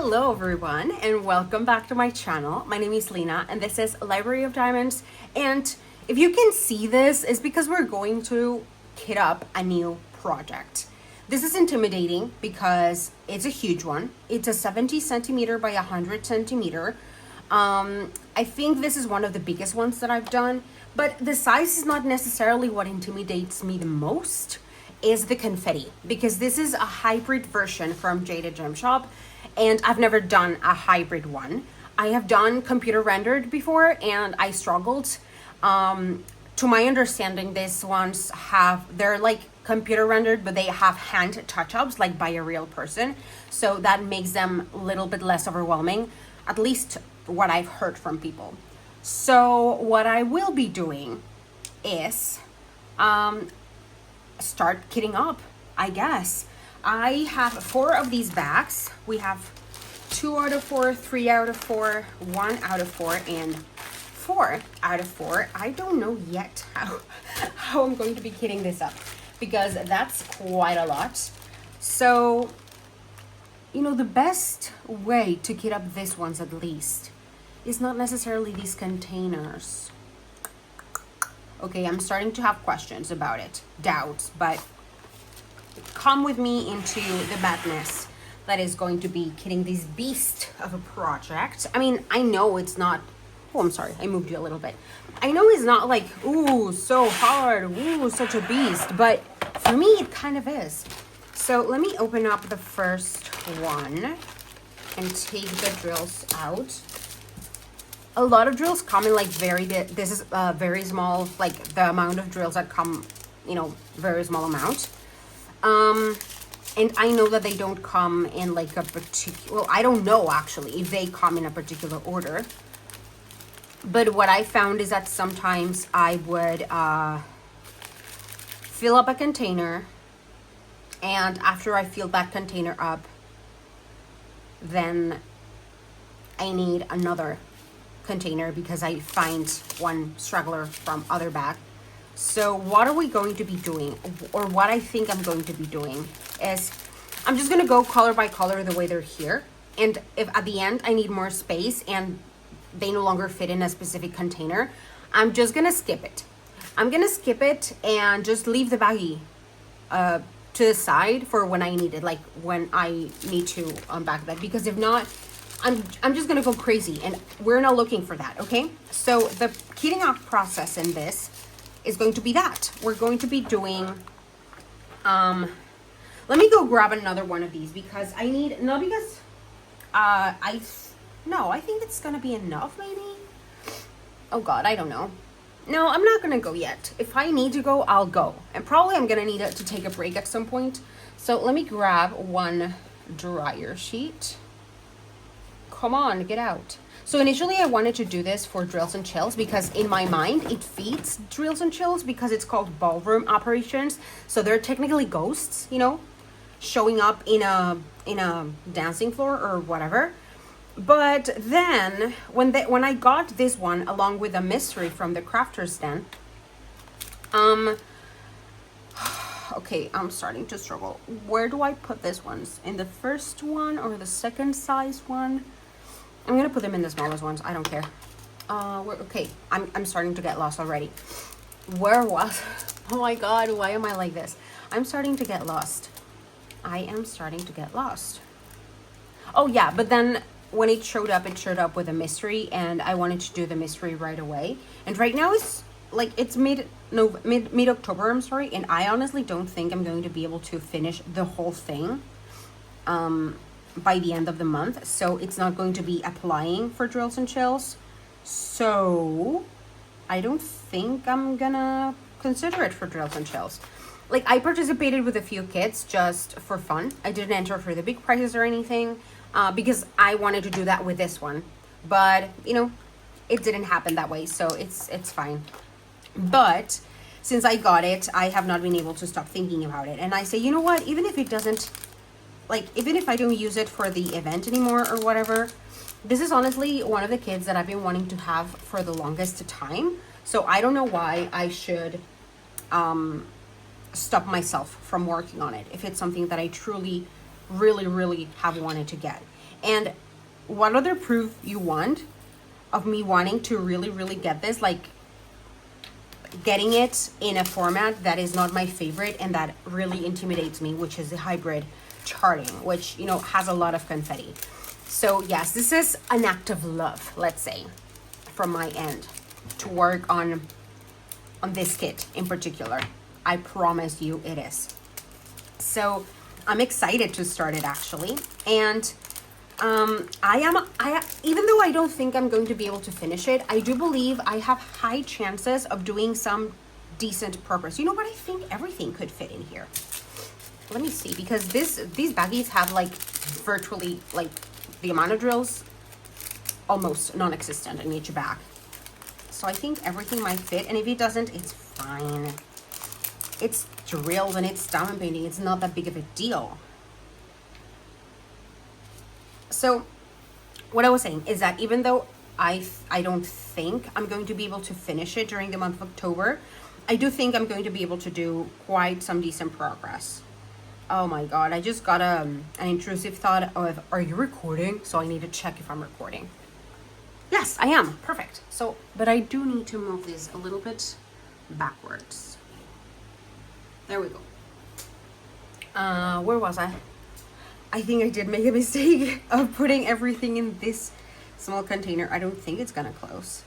Hello everyone and welcome back to my channel. My name is Lena and this is Library of Diamonds, and if you can see this, it's because we're going to kit up a new project. This is intimidating because it's a huge one. It's a 70 centimeter by 100 centimeter. I think this is one of the biggest ones that I've done, but the size is not necessarily what intimidates me the most. Is the confetti, because this is a hybrid version from Jaded Gem Shop, and I've never done a hybrid one. I have done computer rendered before and I struggled. To my understanding, these ones they're like computer rendered, but they have hand touch-ups like by a real person, so that makes them a little bit less overwhelming, at least what I've heard from people. So what I will be doing is start kitting up, I guess. I have 4 of these bags. We have 2 out of 4, 3 out of 4, 1 out of 4, and 4 out of 4. I don't know yet how I'm going to be kitting this up, because that's quite a lot. So, you know, the best way to kit up these ones at least is not necessarily these containers. Okay, I'm starting to have questions about it, doubts, but come with me into the madness that is going to be kitting this beast of a project. I mean, I know it's not, oh, I'm sorry, I moved you a little bit. I know it's not like, ooh, so hard, ooh, such a beast, but for me, it kind of is. So let me open up the first one and take the drills out. A lot of drills come in like this is very small, like the amount of drills that come, you know, very small amount. And I know that they don't come in like a particular, well, I don't know actually if they come in a particular order. But what I found is that sometimes I would fill up a container, and after I fill that container up, then I need another container because I find one straggler from other bag. So what are we going to be doing, or what I think I'm going to be doing, is I'm just going to go color by color the way they're here, and if at the end I need more space and they no longer fit in a specific container, I'm just going to skip it. I'm going to skip it and just leave the baggie to the side for when I need it, like when I need to unpack that, because if not, I'm just gonna go crazy, and we're not looking for that, okay? So the kitting up process in this is going to be that. We're going to be doing, let me go grab another one of these because I need, no, because, I think it's gonna be enough maybe. Oh God, I don't know. No, I'm not gonna go yet. If I need to go, I'll go. And probably I'm gonna need to take a break at some point. So let me grab one dryer sheet. Come on, get out. So initially I wanted to do this for drills and chills because in my mind it feeds drills and chills because it's called Ballroom apparitions. So they're technically ghosts, you know, showing up in a dancing floor or whatever. But then when I got this one along with a mystery from the crafter's den, okay, I'm starting to struggle. Where do I put this ones? In the first one or the second size one? I'm gonna put them in the smallest ones. I don't care. Okay, I'm starting to get lost already. Where was? Oh my God, why am I like this? I'm starting to get lost. I am starting to get lost. Oh yeah, but then when it showed up with a mystery, and I wanted to do the mystery right away. And right now it's like it's mid-October, I'm sorry, and I honestly don't think I'm going to be able to finish the whole thing by the end of the month, so it's not going to be applying for drills and chills. So I don't think I'm gonna consider it for drills and chills. Like, I participated with a few kits just for fun. I didn't enter for the big prizes or anything because I wanted to do that with this one, but you know, it didn't happen that way, so it's fine. But since I got it, I have not been able to stop thinking about it, and I say, you know what, even if it doesn't, like, even if I don't use it for the event anymore or whatever, this is honestly one of the kits that I've been wanting to have for the longest time. So I don't know why I should stop myself from working on it if it's something that I truly really have wanted to get. And what other proof you want of me wanting to really, really get this? Like, getting it in a format that is not my favorite and that really intimidates me, which is the hybrid charting, which, you know, has a lot of confetti. So yes, this is an act of love, let's say, from my end, to work on this kit in particular. I promise you it is. So I'm excited to start it, actually. And even though I don't think I'm going to be able to finish it, I do believe I have high chances of doing some decent progress. You know what? I think everything could fit in here. Let me see, because these baggies have like virtually, like, the amount of drills almost non-existent in each bag. So I think everything might fit, and if it doesn't, it's fine. It's drilled and it's diamond painting. It's not that big of a deal. So what I was saying is that even though I don't think I'm going to be able to finish it during the month of October, I do think I'm going to be able to do quite some decent progress. Oh my God, I just got an intrusive thought of, are you recording? So I need to check if I'm recording. Yes, I am. Perfect. So, but I do need to move this a little bit backwards. There we go. Where was I? I think I did make a mistake of putting everything in this small container. I don't think it's gonna close.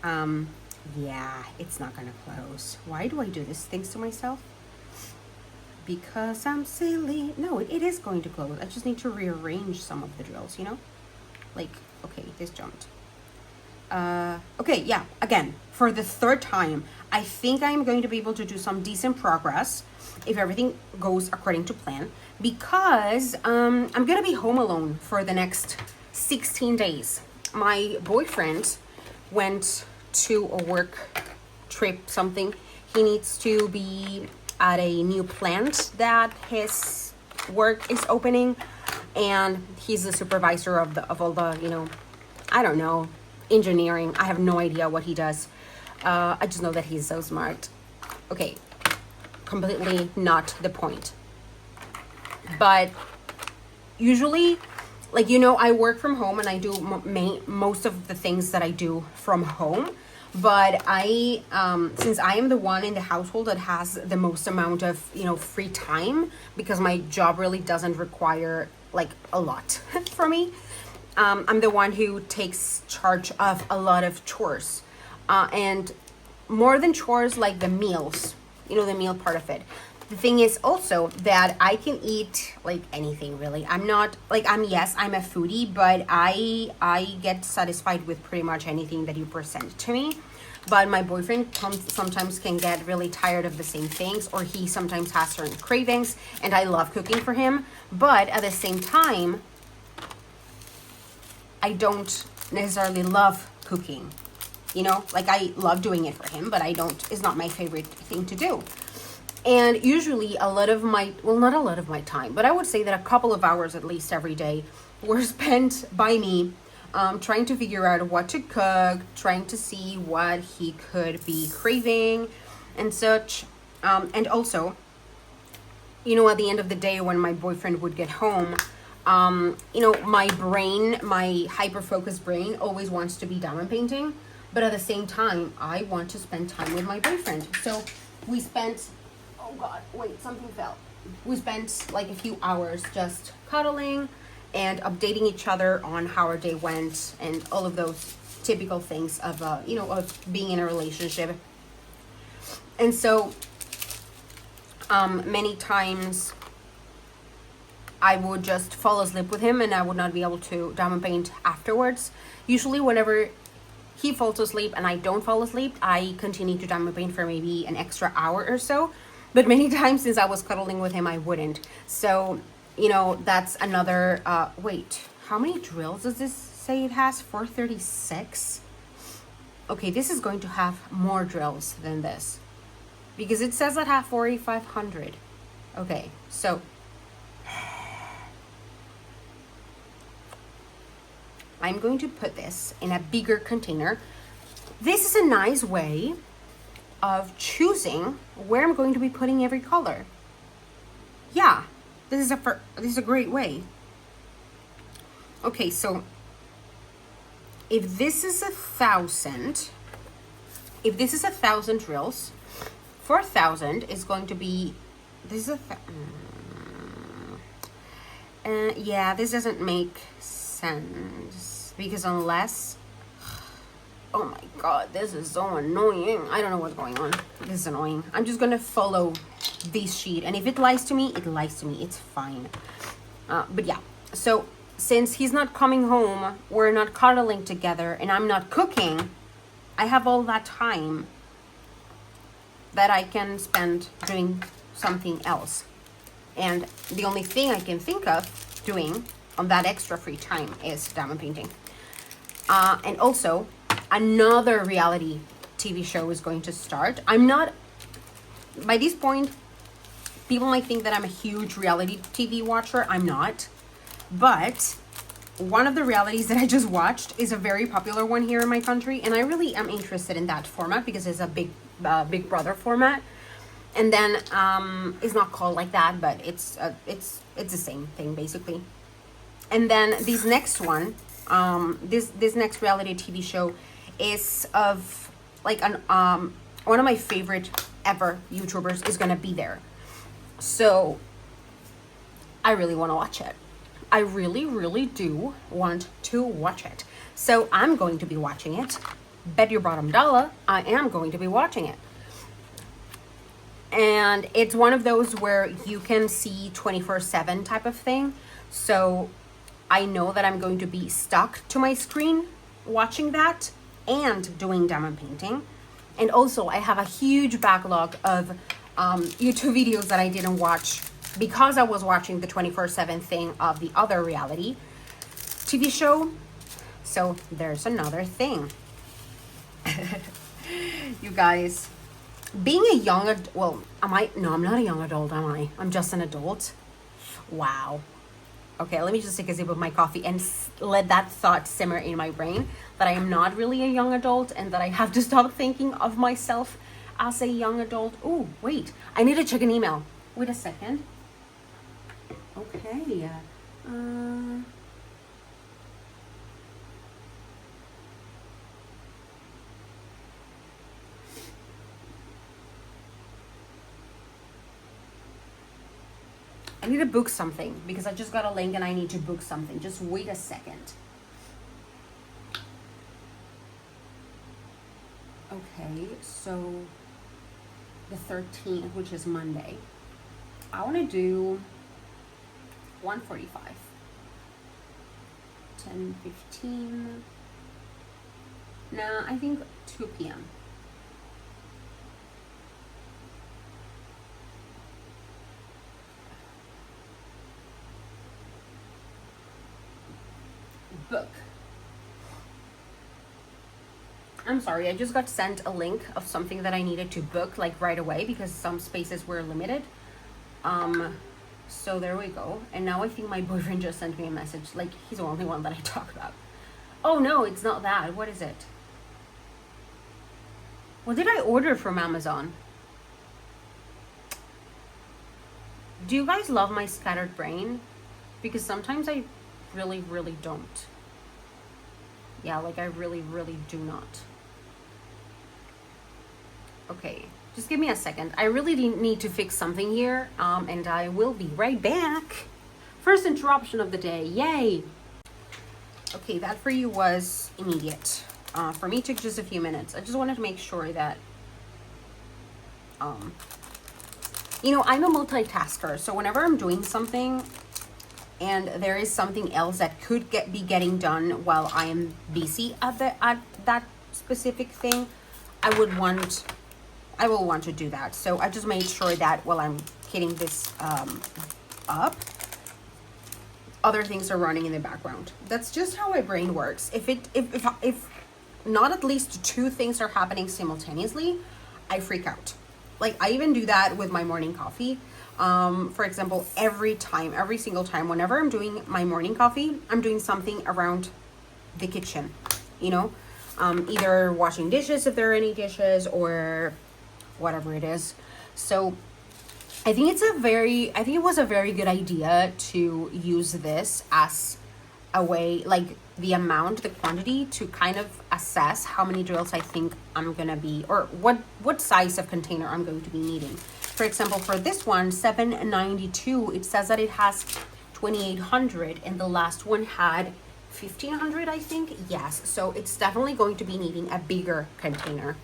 Yeah, it's not gonna close. Why do I do this things to myself? Because I'm silly. No, it is going to close. I just need to rearrange some of the drills, you know? Like, okay, this jumped. Okay, yeah, again, for the third time, I think I'm going to be able to do some decent progress if everything goes according to plan, because I'm gonna be home alone for the next 16 days. My boyfriend went to a work trip, something. He needs to be at a new plant that his work is opening, and he's the supervisor of all the, you know, I don't know, engineering. I have no idea what he does. I just know that he's so smart. Okay, completely not the point. But usually, like, you know, I work from home and I do most of the things that I do from home. But I, since I am the one in the household that has the most amount of, you know, free time, because my job really doesn't require like a lot for me. I'm the one who takes charge of a lot of chores, and more than chores, like the meals, you know, the meal part of it. The thing is also that I can eat like anything, really. I'm not like, yes, I'm a foodie, but I get satisfied with pretty much anything that you present to me. But my boyfriend sometimes can get really tired of the same things, or he sometimes has certain cravings, and I love cooking for him. But at the same time, I don't necessarily love cooking, you know, like I love doing it for him, but it's not my favorite thing to do. And usually a lot of my, well, not a lot of my time, but I would say that a couple of hours at least every day were spent by me trying to figure out what to cook, trying to see what he could be craving and such. And also, you know, at the end of the day, when my boyfriend would get home, you know, my brain, my hyper-focused brain always wants to be diamond painting. But at the same time, I want to spend time with my boyfriend. So we spent, oh God, wait, something fell. We spent like a few hours just cuddling and updating each other on how our day went and all of those typical things of, you know, of being in a relationship. And so many times I would just fall asleep with him and I would not be able to diamond paint afterwards. Usually whenever he falls asleep and I don't fall asleep, I continue to diamond paint for maybe an extra hour or so. But many times since I was cuddling with him, I wouldn't. So, you know, that's another, wait, how many drills does this say it has? 436? Okay, this is going to have more drills than this, because it says it has 4,500. Okay, so I'm going to put this in a bigger container. This is a nice way of choosing where I'm going to be putting every color. Yeah, this is a great way. Okay, so if this is 1,000, if this is 1,000 reels, 4,000 is going to be, this is yeah, this doesn't make sense, because unless, oh my god, this is so annoying. I don't know what's going on. This is annoying. I'm just gonna follow this sheet, and if it lies to me, it lies to me. It's fine. But yeah, so since he's not coming home, we're not cuddling together, and I'm not cooking, I have all that time that I can spend doing something else. And the only thing I can think of doing on that extra free time is diamond painting. And also, another reality TV show is going to start. I'm not, by this point, people might think that I'm a huge reality TV watcher. I'm not. But one of the realities that I just watched is a very popular one here in my country. And I really am interested in that format because it's a Big Brother format. And then it's not called like that, but it's the same thing basically. And then this next one, this next reality TV show is of like one of my favorite ever YouTubers is gonna be there. So I really want to watch it. I really, really do want to watch it. So I'm going to be watching it. Bet your bottom dollar I am going to be watching it. And it's one of those where you can see 24/7 type of thing. So I know that I'm going to be stuck to my screen watching that and doing diamond painting. And also I have a huge backlog of YouTube videos that I didn't watch because I was watching the 24/7 thing of the other reality TV show. So there's another thing. You guys, being a young adult, well, no, I'm not a young adult, am I? I'm just an adult. Wow. Okay, let me just take a sip of my coffee and let that thought simmer in my brain that I am not really a young adult and that I have to stop thinking of myself as a young adult. Oh, wait, I need to check an email. Wait a second. Okay. I need to book something because I just got a link and I need to book something. Just wait a second. Okay, so the 13th, which is Monday, I want to do 1:45, 10:15. Nah, I think 2 p.m. Book. I'm sorry, I just got sent a link of something that I needed to book like right away because some spaces were limited. So there we go. And now I think my boyfriend just sent me a message, like he's the only one that I talk about. Oh no, it's not that. What is it? What did I order from Amazon? Do you guys love my scattered brain? Because sometimes I really, really don't. Yeah, like I really, really do not. Okay, just give me a second. I really need to fix something here, and I will be right back. First interruption of the day, yay! Okay, that for you was immediate. For me, it took just a few minutes. I just wanted to make sure that, you know, I'm a multitasker, so whenever I'm doing something and there is something else that could be getting done while I am busy at that specific thing, I will want to do that. So I just made sure that while I'm hitting this up, other things are running in the background. That's just how my brain works. If not at least two things are happening simultaneously, I freak out. Like I even do that with my morning coffee. For example, every single time, whenever I'm doing my morning coffee, I'm doing something around the kitchen, you know, either washing dishes if there are any dishes or whatever it is. So I think it was a very good idea to use this as a way, like the amount, the quantity, to kind of assess how many drills I think I'm gonna be, or what size of container I'm going to be needing. For example, for this one, 792, it says that it has 2800, and the last one had 1500, I think. Yes, so it's definitely going to be needing a bigger container.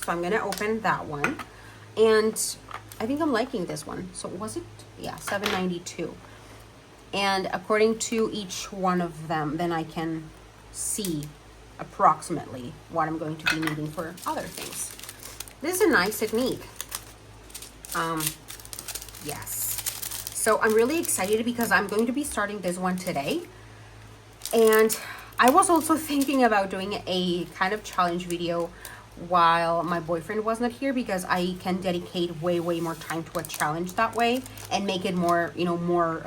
So I'm gonna open that one, and I think I'm liking this one. So was it? Yeah, 792. And according to each one of them, then I can see approximately what I'm going to be needing for other things. This is a nice technique. Yes. So I'm really excited because I'm going to be starting this one today. And I was also thinking about doing a kind of challenge video while my boyfriend was not here, because I can dedicate way more time to a challenge that way and make it more, you know, more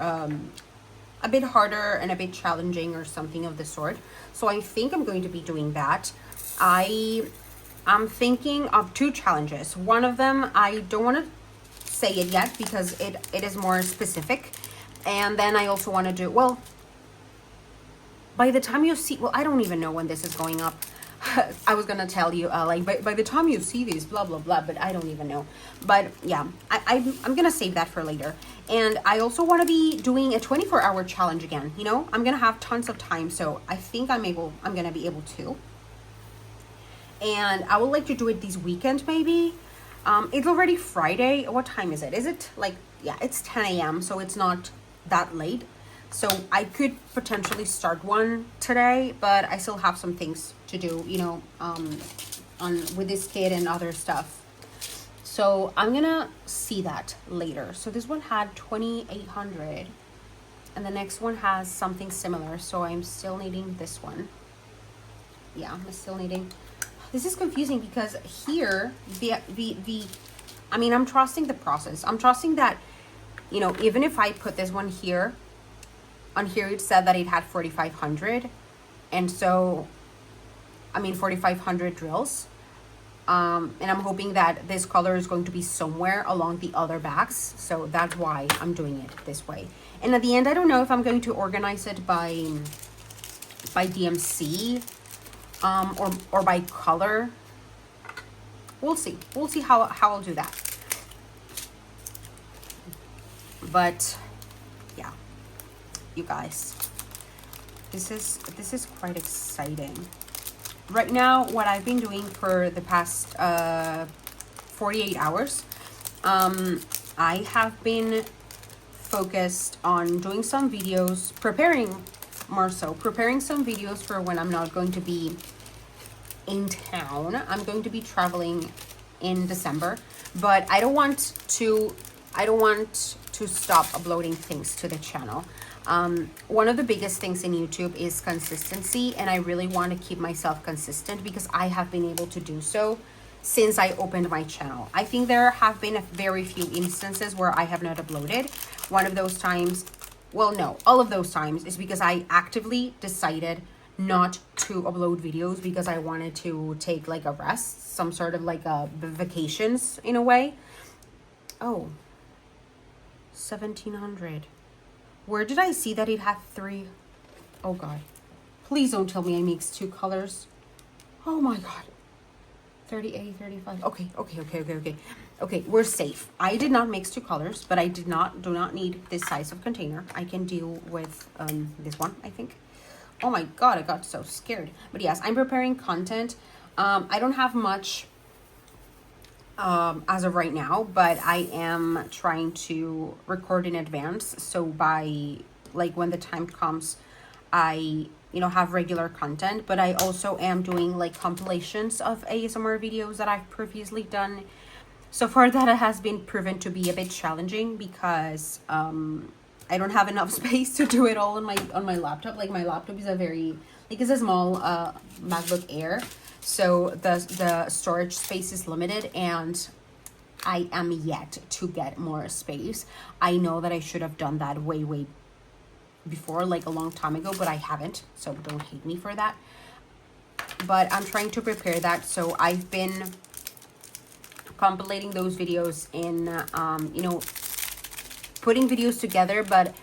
a bit harder and a bit challenging or something of the sort. So I think I'm going to be doing that. I'm thinking of 2 challenges. One of them, I don't want to say it yet because it is more specific. And then I also want to do, well, by the time you see, well, I don't even know when this is going up. I was gonna tell you, like, by the time you see this, blah, blah, blah, but I don't even know. But yeah, I'm gonna save that for later. And I also want to be doing a 24-hour challenge again. You know, I'm gonna have tons of time, so I think I'm gonna be able to. And I would like to do it this weekend, maybe. It's already Friday. What time is it? Is it like, yeah, it's 10 a.m., so it's not that late. So I could potentially start one today, but I still have some things to do, you know, with this kid and other stuff. So I'm gonna see that later. So this one had 2800, and the next one has something similar. So I'm still needing this one. Yeah, I'm still needing. This is confusing because here I mean, I'm trusting the process. I'm trusting that, you know, even if I put this one here, on here it said that it had 4500, and so I mean 4500 drills, and I'm hoping that this color is going to be somewhere along the other bags, so that's why I'm doing it this way. And at the end, I don't know if I'm going to organize it by DMC or by color. We'll see how I'll do that. But yeah, you guys, this is quite exciting. Right now, what I've been doing for the past 48 hours, I have been focused on doing some videos, preparing some videos for when I'm not going to be in town. I'm going to be traveling in December, but I don't want to stop uploading things to the channel. One of the biggest things in YouTube is consistency, and I really want to keep myself consistent because I have been able to do so since I opened my channel. I think there have been a very few instances where I have not uploaded. One of those times, well, no, all of those times is because I actively decided not to upload videos because I wanted to take like a rest, some sort of like a vacations in a way. Oh, 1700. Where did I see that it had 3? Oh God, please don't tell me I mixed 2 colors. Oh my God. 38, 35. Okay, we're safe. I did not mix 2 colors, but I do not need this size of container. I can deal with this one, I think. Oh my God, I got so scared. But yes, I'm preparing content. I don't have much as of right now, but I am trying to record in advance. So by like when the time comes, I, you know, have regular content, but I also am doing like compilations of ASMR videos that I've previously done. So far that has been proven to be a bit challenging because I don't have enough space to do it all on my laptop. Like my laptop is it's a small MacBook Air. So the storage space is limited, and I am yet to get more space. I know that I should have done that way before, like a long time ago, but I haven't, so don't hate me for that. But I'm trying to prepare that, so I've been compilating those videos in, you know, putting videos together, but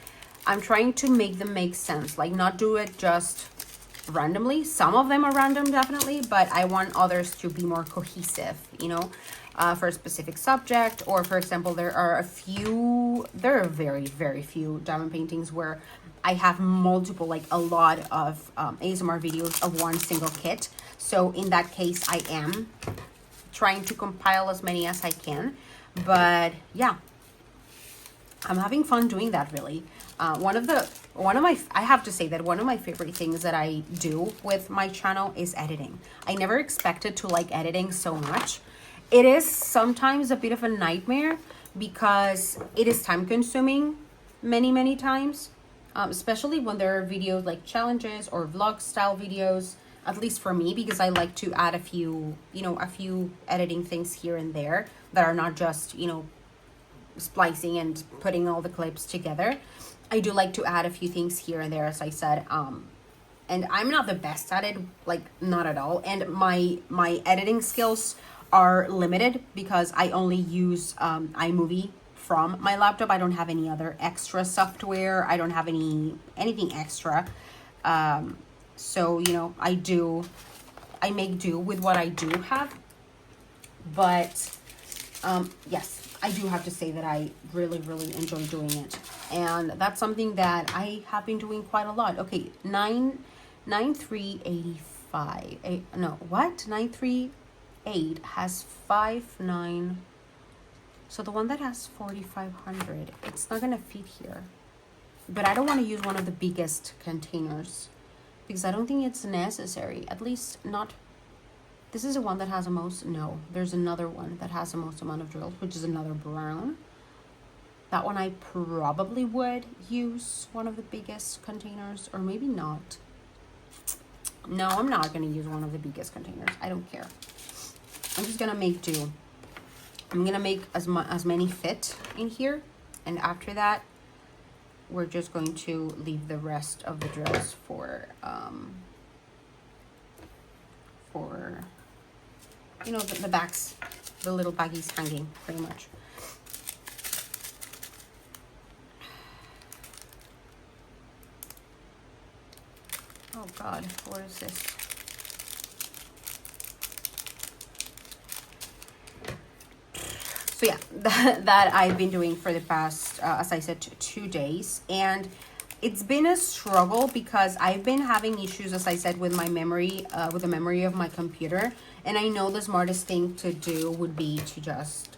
I'm trying to make them make sense, like not do it just randomly. Some of them are random, definitely, but I want others to be more cohesive, you know, for a specific subject. Or for example, there are very, very few diamond paintings where I have multiple, like a lot of ASMR videos of one single kit. So in that case, I am trying to compile as many as I can. But yeah, I'm having fun doing that, really. I have to say that one of my favorite things that I do with my channel is editing. I never expected to like editing so much. It is sometimes a bit of a nightmare because it is time consuming many times, especially when there are videos like challenges or vlog style videos, at least for me, because I like to add a few editing things here and there that are not just, splicing and putting all the clips together. I do like to add a few things here and there, as I said, and I'm not the best at it, like not at all. And my editing skills are limited because I only use iMovie from my laptop. I don't have any other extra software. I don't have anything extra. So I make do with what I do have. But yes, I do have to say that I really enjoy doing it. And that's something that I have been doing quite a lot. Okay, 9385. 938 has 59. So the one that has 4500, it's not gonna fit here. But I don't want to use one of the biggest containers because I don't think it's necessary. At least not. This is the one that has the most. No, there's another one that has the most amount of drills, which is another brown. That one I probably would use one of the biggest containers, or maybe not. No, I'm not going to use one of the biggest containers. I don't care. I'm just going to make do. I'm going to make as many fit in here. And after that, we're just going to leave the rest of the drills for the backs, the little baggies hanging, pretty much. Oh God, what is this? So yeah, that I've been doing for the past, as I said, 2 days. And it's been a struggle because I've been having issues, as I said, with my memory, with the memory of my computer. And I know the smartest thing to do would be to just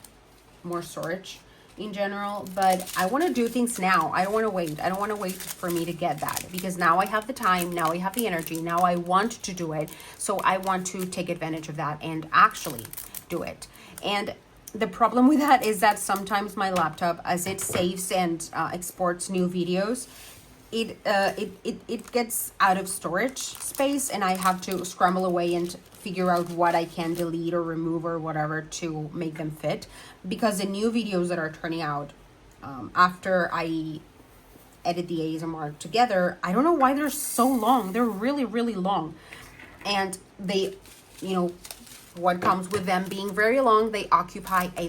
more storage in general. But I want to do things now. I don't want to wait. I don't want to wait for me to get that, because now I have the time. Now I have the energy. Now I want to do it. So I want to take advantage of that and actually do it. And the problem with that is that sometimes my laptop, as it saves and exports new videos, it gets out of storage space, and I have to scramble away and figure out what I can delete or remove or whatever to make them fit, because the new videos that are turning out after I edit the ASMR together, I don't know why they're so long. They're really long, and they, what comes with them being very long, they occupy a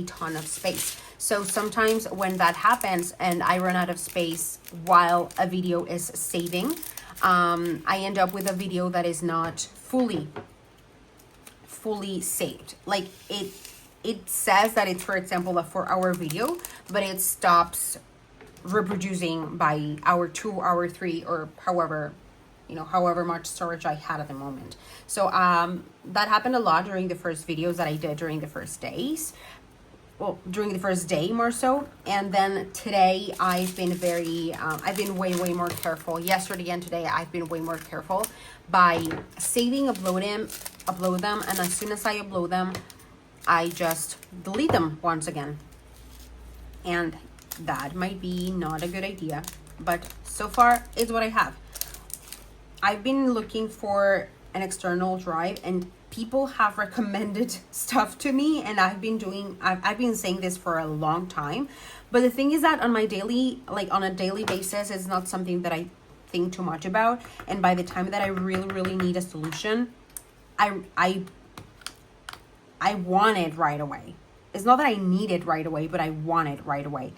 ton of space. So sometimes when that happens and I run out of space while a video is saving, I end up with a video that is not fully saved. Like it says that it's, for example, a 4-hour video, but it stops reproducing by hour 2, hour 3, or however much storage I had at the moment. So that happened a lot during the first videos that I did during the first days. Well, during the first day more so. And then today I've been way more careful. Yesterday and today I've been way more careful by saving, upload them, and as soon as I upload them, I just delete them once again. And that might be not a good idea, but so far it's what I have. I've been looking for an external drive, and people have recommended stuff to me, and I've been saying this for a long time. But the thing is that on a daily basis, it's not something that I think too much about. And by the time that I really need a solution, I want it right away. It's not that I need it right away, but I want it right away.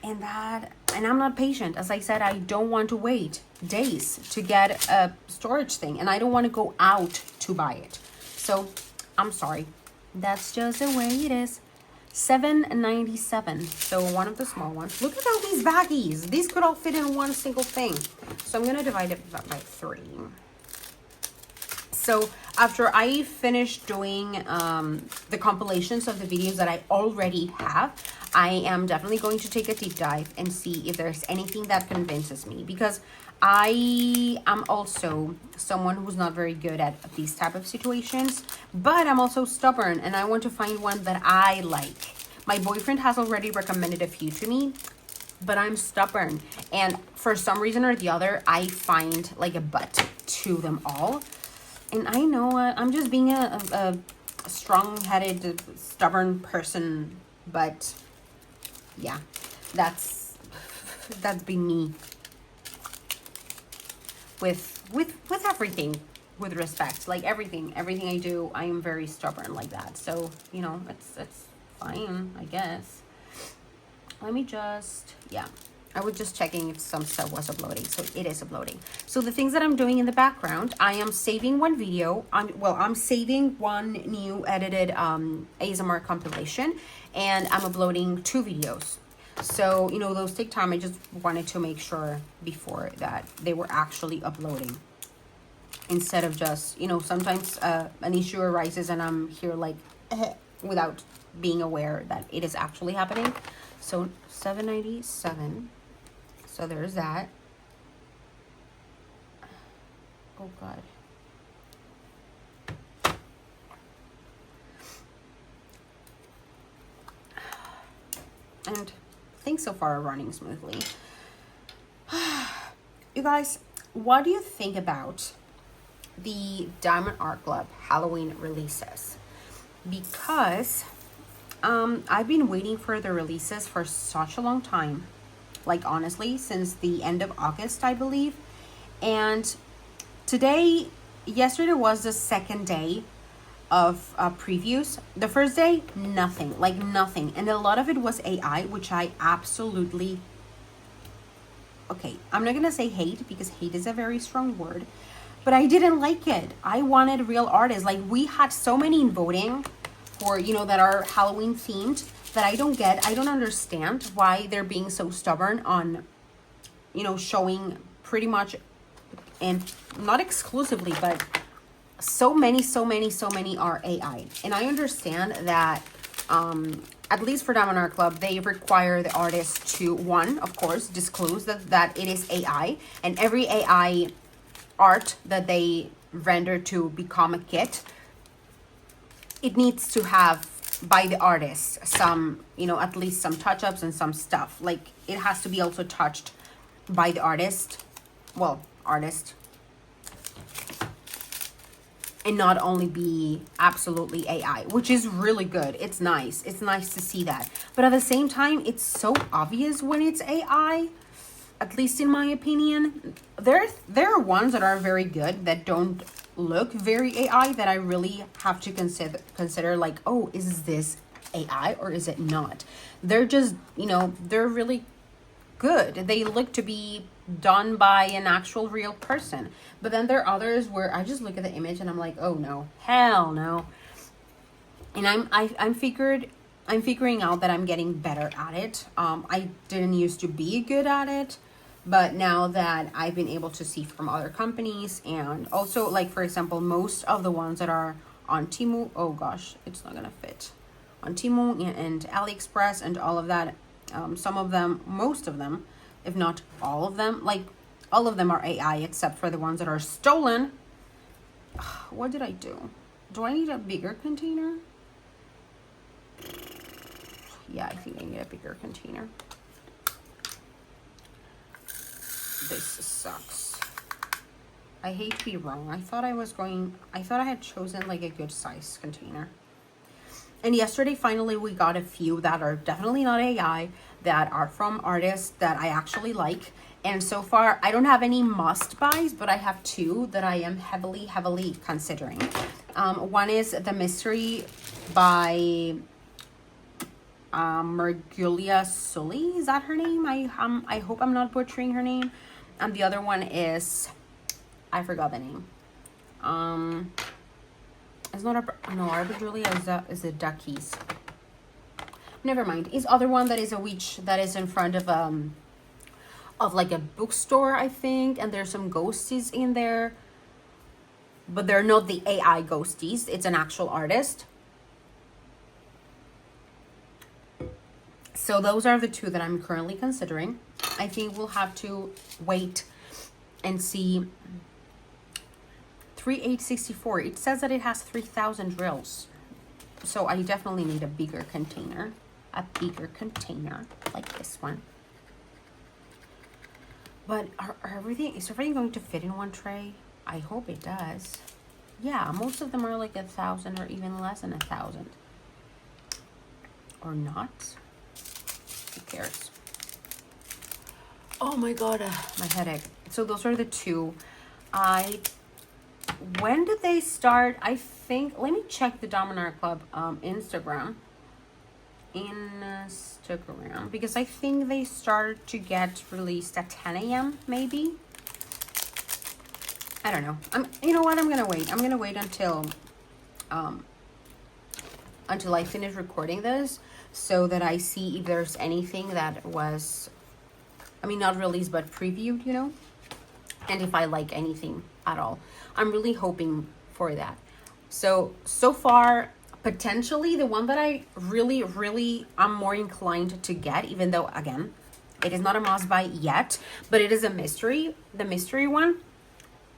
And that and I'm not patient. As I said, I don't want to wait days to get a storage thing, and I don't want to go out to buy it. So I'm sorry. That's just the way it is. $7.97. So one of the small ones. Look at all these baggies. These could all fit in one single thing. So I'm going to divide it by 3. So after I finish doing the compilations of the videos that I already have, I am definitely going to take a deep dive and see if there's anything that convinces me, because I am also someone who's not very good at these type of situations, but I'm also stubborn and I want to find one that I like. My boyfriend has already recommended a few to me, but I'm stubborn, and for some reason or the other, I find like a butt to them all. And I know I'm just being a strong-headed, stubborn person, but yeah, that's been me with everything, with respect. Like everything I do, I am very stubborn like that. So, you know, it's fine, I guess. Let me just, yeah. I was just checking if some stuff was uploading. So it is uploading. So the things that I'm doing in the background, I am saving one video. I'm saving one new edited ASMR compilation, and I'm uploading 2 videos. So, you know, those take time. I just wanted to make sure before that they were actually uploading, instead of just, you know, sometimes an issue arises and I'm here like without being aware that it is actually happening. So $7.97. So there's that. Oh God. And things so far are running smoothly. You guys, what do you think about the Diamond Art Club Halloween releases? Because I've been waiting for the releases for such a long time. Like honestly, since the end of August, I believe. And yesterday was the second day of previews. The first day, nothing. And a lot of it was AI, which I absolutely, okay, I'm not gonna say hate, because hate is a very strong word, but I didn't like it. I wanted real artists. Like, we had so many in voting for, you know, that are Halloween themed, that I don't understand why they're being so stubborn on, you know, showing pretty much, and not exclusively, but so many are AI. And I understand that at least for Diamond Art Club, they require the artist to, one, of course, disclose that it is AI, and every AI art that they render to become a kit, it needs to have, by the artist, some, you know, at least some touch-ups and some stuff. Like, it has to be also touched by the artist, and not only be absolutely AI, which is really good. It's nice to see that, but at the same time, it's so obvious when it's AI, at least in my opinion. There are ones that are very good that don't look very AI, that I really have to consider like, oh, is this AI or is it not? They're just, you know, they're really good. They look to be done by an actual real person. But then there are others where I just look at the image and I'm like, oh no, hell no. And I'm figuring out that I'm getting better at it. I didn't used to be good at it, but now that I've been able to see from other companies, and also, like, for example, most of the ones that are on Temu, oh gosh, it's not gonna fit, on Temu and AliExpress and all of that, some of them, most of them, if not all of them, like, all of them are AI except for the ones that are stolen. What did I do? Do I need a bigger container? Yeah, I think I need a bigger container. This sucks. I hate to be wrong. I thought I had chosen like a good size container. And yesterday, finally, we got a few that are definitely not AI, that are from artists that I actually like. And so far, I don't have any must buys, but I have 2 that I am heavily considering. One is The Mystery by Mergulia Sully, is that her name? I hope I'm not butchering her name. And the other one is, I forgot the name. It's not a, no, Arbor Julia is a Duckies. Never mind. It's other one that is a witch that is in front of like a bookstore, I think, and there's some ghosties in there, but they're not the AI ghosties. It's an actual artist. So those are the two that I'm currently considering. I think we'll have to wait and see. 3864. It says that it has 3,000 drills. So I definitely need a bigger container. A bigger container like this one. But is everything going to fit in one tray? I hope it does. Yeah, most of them are like 1,000 or even less than 1,000. Or not. Who cares? Oh my god, my headache. So those are the two. When did they start? I think, let me check the Dominar Club Instagram, because I think they started to get released at 10 a.m. maybe. I don't know. You know what? I'm gonna wait. I'm gonna wait until I finish recording this, so that I see if there's anything that was, I mean, not released but previewed, you know, and if I like anything at all. I'm really hoping for that. So far, potentially the one that I really am more inclined to get, even though again it is not a must buy yet, but it is a mystery, the mystery one.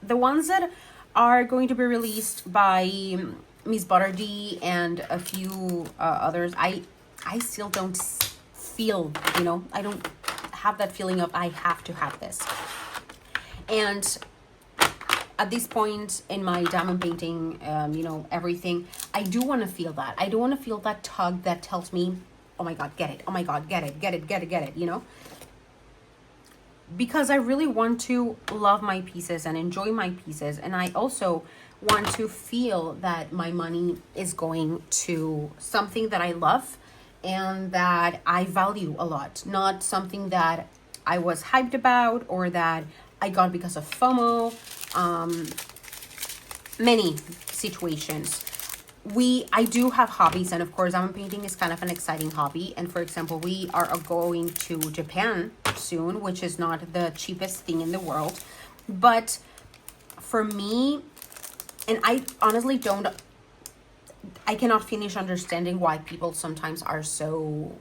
The ones that are going to be released by Miss Butter D and a few others, I still don't feel, you know, I don't have that feeling of I have to have this. And at this point in my diamond painting, you know, everything, I do want to feel that. I do want to feel that tug that tells me, oh my God, get it. Oh my God, get it, you know? Because I really want to love my pieces and enjoy my pieces. And I also want to feel that my money is going to something that I love and that I value a lot. Not something that I was hyped about or that I got because of FOMO. Many situations. I do have hobbies, and of course diamond painting is kind of an exciting hobby. And for example, we are going to Japan soon, which is not the cheapest thing in the world. But for me, and I honestly I cannot finish understanding why people sometimes are so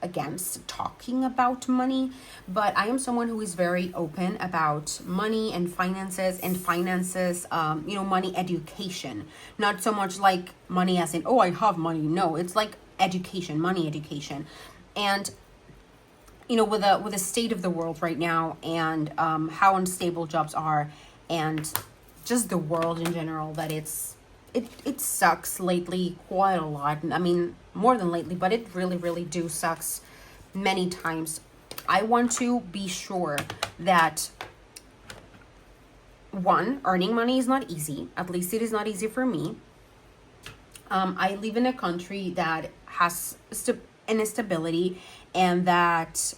against talking about money, but I am someone who is very open about money and finances, you know, money education, not so much like money as in, oh, I have money. No, it's like education, money education. And you know, with the state of the world right now, and how unstable jobs are, and just the world in general, that it sucks lately quite a lot. I mean, more than lately, but it really do sucks many times. I want to be sure that, one, earning money is not easy. At least it is not easy for me. I live in a country that has instability, and that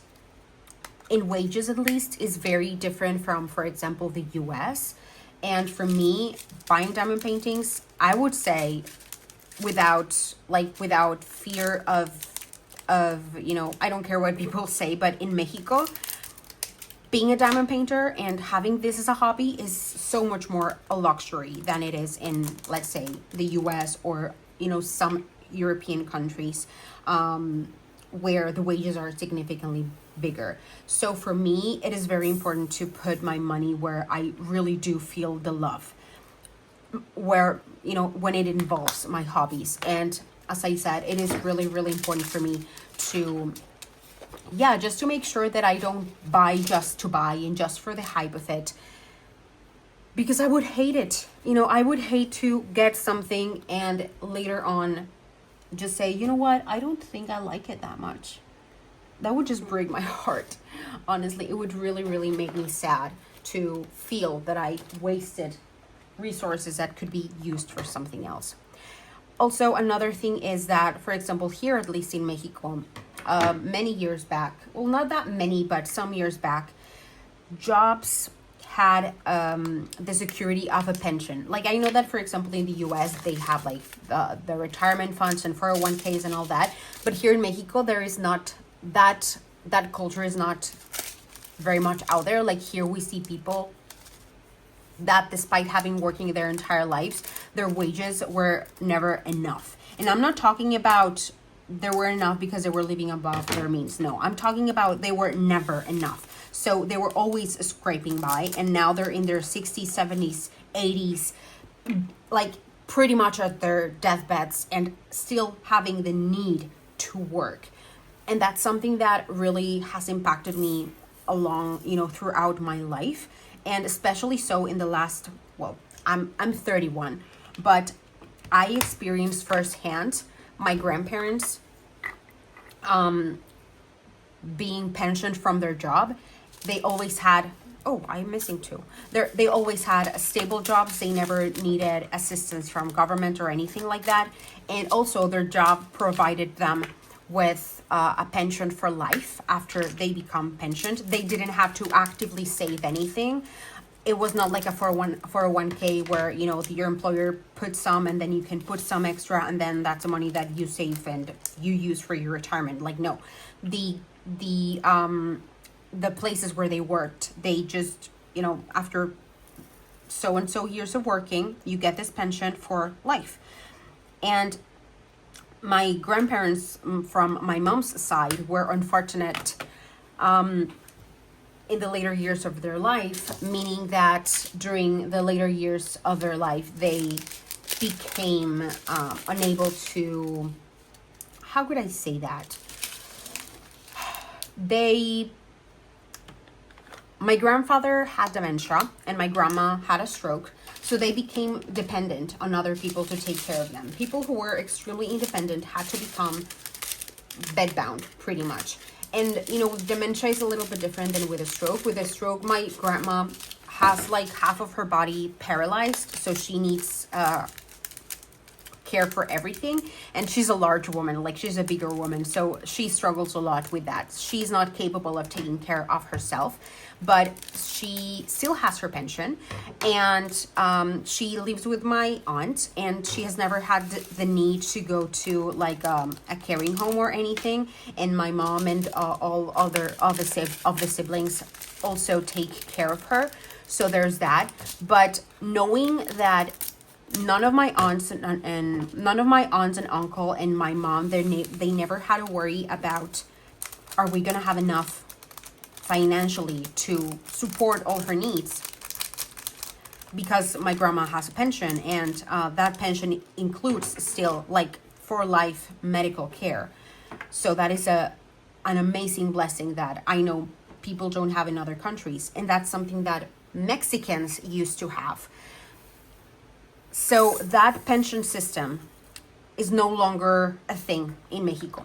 in wages at least is very different from, for example, the US. And for me, buying diamond paintings, I would say without fear of, you know, I don't care what people say, but in Mexico, being a diamond painter and having this as a hobby is so much more a luxury than it is in, let's say, the US or, you know, some European countries, where the wages are significantly bigger. So for me, it is very important to put my money where I really do feel the love, where, you know, when it involves my hobbies. And as I said, it is really important for me to, yeah, just to make sure that I don't buy just to buy and just for the hype of it, because I would hate it. You know, I would hate to get something and later on just say, you know what, I don't think I like it that much. That would just break my heart. Honestly, it would really make me sad to feel that I wasted resources that could be used for something else. also another thing is that, for example, here, at least in Mexico, many years back, well, not that many, but some years back, jobs had the security of a pension. Like, I know that, for example, in the US, they have like the retirement funds and 401ks and all that. But here in Mexico, there is not that culture is not very much out there. Like, here we see people that, despite having working their entire lives, their wages were never enough. And I'm not talking about they were enough because they were living above their means. No, I'm talking about they were never enough. So they were always scraping by, and now they're in their 60s, 70s, 80s, like pretty much at their deathbeds and still having the need to work. And that's something that really has impacted me along, throughout my life. And especially so in the last, well, I'm 31, but I experienced firsthand my grandparents being pensioned from their job. They always had, oh, I'm missing two. They always had stable jobs. They never needed assistance from government or anything like that. And also their job provided them with a pension for life after they become pensioned. They didn't have to actively save anything. It was not like a 401k where, your employer puts some and then you can put some extra and then that's the money that you save and you use for your retirement. Like, no, the places where they worked, they just, after so and so years of working, you get this pension for life. And my grandparents from my mom's side were unfortunate in the later years of their life, meaning that during the later years of their life, they became unable to, how could I say that? My grandfather had dementia and my grandma had a stroke. So they became dependent on other people to take care of them. People who were extremely independent had to become bedbound, pretty much. And, dementia is a little bit different than with a stroke. With a stroke, my grandma has like half of her body paralyzed. So she needs care for everything. And she's a large woman, like she's a bigger woman. So she struggles a lot with that. She's not capable of taking care of herself, but she still has her pension. And she lives with my aunt, and she has never had the need to go to like a caring home or anything. And my mom and all the siblings also take care of her. So there's that. But knowing that none of my aunts and none of my aunts and uncle and my mom, they never had to worry about, are we gonna have enough financially to support all her needs, because my grandma has a pension, and that pension includes still like for life medical care. So that is an amazing blessing that I know people don't have in other countries, and that's something that Mexicans used to have. So that pension system is no longer a thing in Mexico.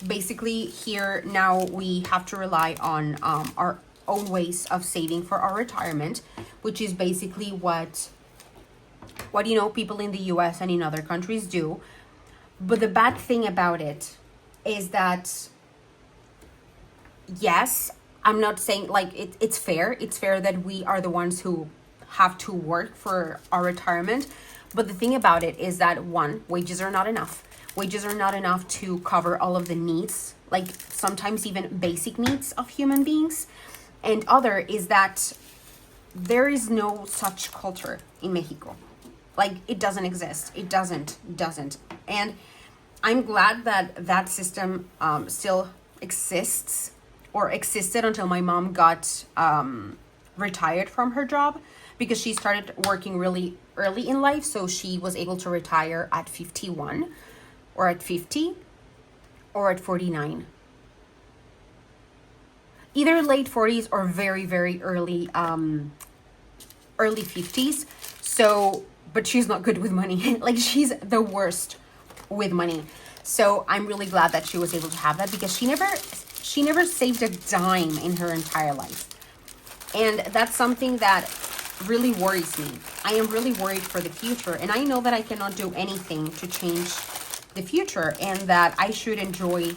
Basically, here now we have to rely on our own ways of saving for our retirement, which is basically what people in the US and in other countries do. But the bad thing about it is that, yes, I'm not saying like it's fair. It's fair that we are the ones who have to work for our retirement. But the thing about it is that, one, wages are not enough. Wages are not enough to cover all of the needs, like sometimes even basic needs of human beings. And other is that there is no such culture in Mexico. Like, it doesn't exist. It doesn't. And I'm glad that that system still exists, or existed until my mom got retired from her job, because she started working really early in life. So she was able to retire at 51 or at 50 or at 49. Either late 40s or very, very early 50s. So, but she's not good with money. Like, she's the worst with money. So I'm really glad that she was able to have that, because she never saved a dime in her entire life. And that's something that really worries me. I am really worried for the future, and I know that I cannot do anything to change the future, and that I should enjoy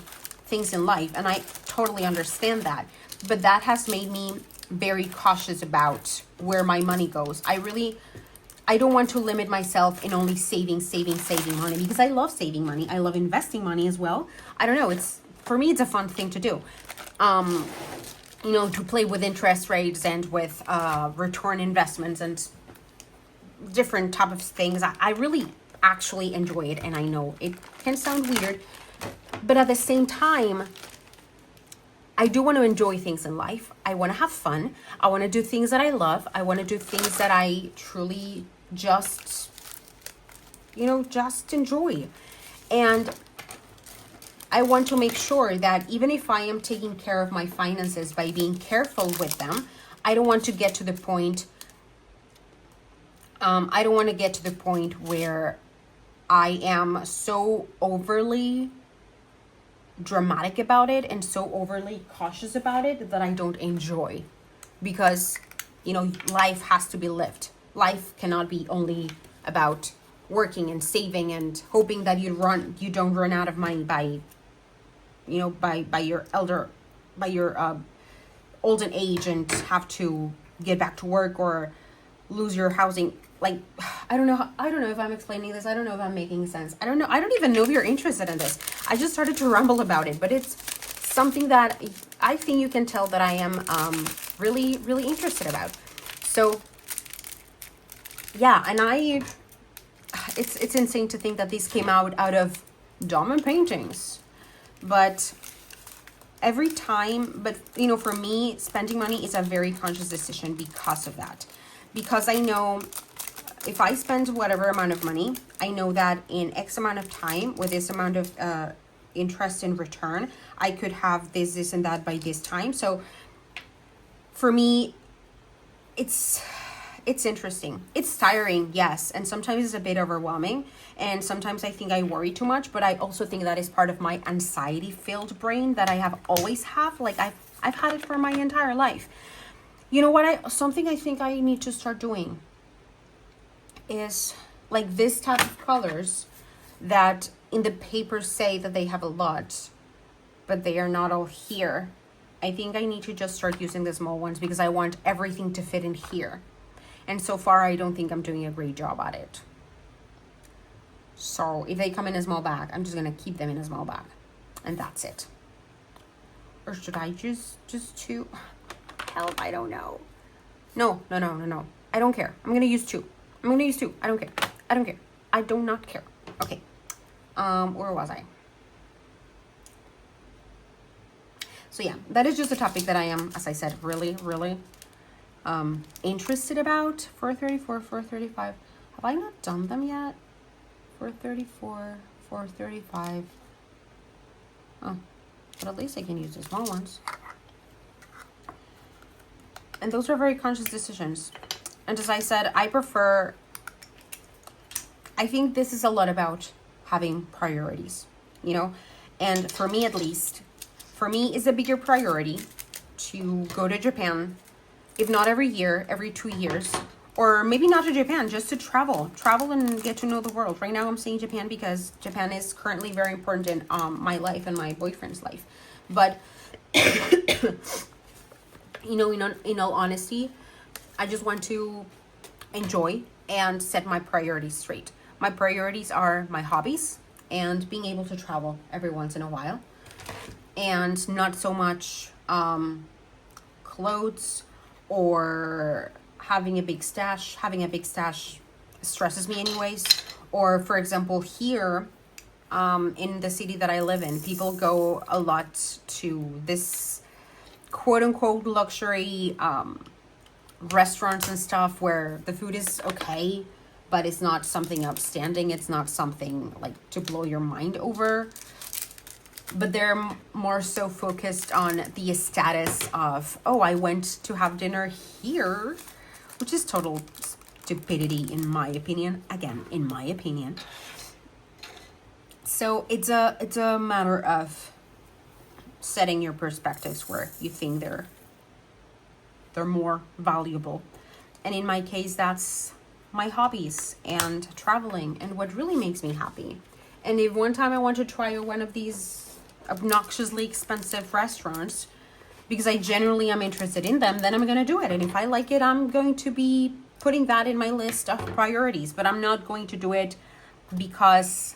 things in life, and I totally understand that. But that has made me very cautious about where my money goes. I don't want to limit myself in only saving money, because I love saving money. I love investing money as well. I don't know, for me it's a fun thing to do. You know, to play with interest rates and with return investments and different type of things. I really actually enjoy it, and I know it can sound weird, but at the same time, I do want to enjoy things in life. I want to have fun. I want to do things that I love. I want to do things that I truly just, you know, just enjoy. And I want to make sure that even if I am taking care of my finances by being careful with them, I don't want to get to the point, where I am so overly dramatic about it and so overly cautious about it that I don't enjoy. Because, you know, life has to be lived. Life cannot be only about working and saving and hoping that you don't run out of money by your olden age and have to get back to work or lose your housing. Like, I don't know if I'm explaining this. I don't know if I'm making sense. I don't know. I don't even know if you're interested in this. I just started to ramble about it, but it's something that I think you can tell that I am really, really interested about. So yeah, and it's insane to think that these came out of diamond paintings. But you know, for me, spending money is a very conscious decision because of that. Because I know if I spend whatever amount of money, I know that in X amount of time, with this amount of interest in return, I could have this, and that by this time. So for me, it's interesting. It's tiring, yes, and sometimes it's a bit overwhelming, and sometimes I think I worry too much, but I also think that is part of my anxiety-filled brain that I have always have. Like, I've had it for my entire life. You know what? Something I think I need to start doing is like this type of colors that in the papers say that they have a lot, but they are not all here. I think I need to just start using the small ones because I want everything to fit in here. And so far, I don't think I'm doing a great job at it. So if they come in a small bag, I'm just going to keep them in a small bag. And that's it. Or should I just two? Help, I don't know. No. I don't care. I'm going to use two. I don't care. I do not care. Okay. Where was I? So yeah, that is just a topic that I am, as I said, really, really interested about. 434, 435. Have I not done them yet? 434, 435. Oh, but at least I can use the small ones. And those are very conscious decisions. And as I said, I think this is a lot about having priorities, you know? And for me, at least, it's a bigger priority to go to Japan, if not every year, every 2 years, or maybe not to Japan, just to travel and get to know the world. Right now I'm saying Japan because Japan is currently very important in my life and my boyfriend's life. But, you know, in all honesty, I just want to enjoy and set my priorities straight. My priorities are my hobbies and being able to travel every once in a while, and not so much clothes or having a big stash. Having a big stash stresses me anyways. Or for example, here in the city that I live in, people go a lot to this quote unquote luxury restaurants and stuff where the food is okay, but it's not something outstanding. It's not something like to blow your mind over. But they're more so focused on the status of, oh, I went to have dinner here, which is total stupidity in my opinion. Again, in my opinion. So it's a matter of setting your perspectives where you think they're more valuable. And in my case, that's my hobbies and traveling and what really makes me happy. And if one time I want to try one of these obnoxiously expensive restaurants because I genuinely am interested in them, then I'm going to do it. And if I like it, I'm going to be putting that in my list of priorities. But I'm not going to do it because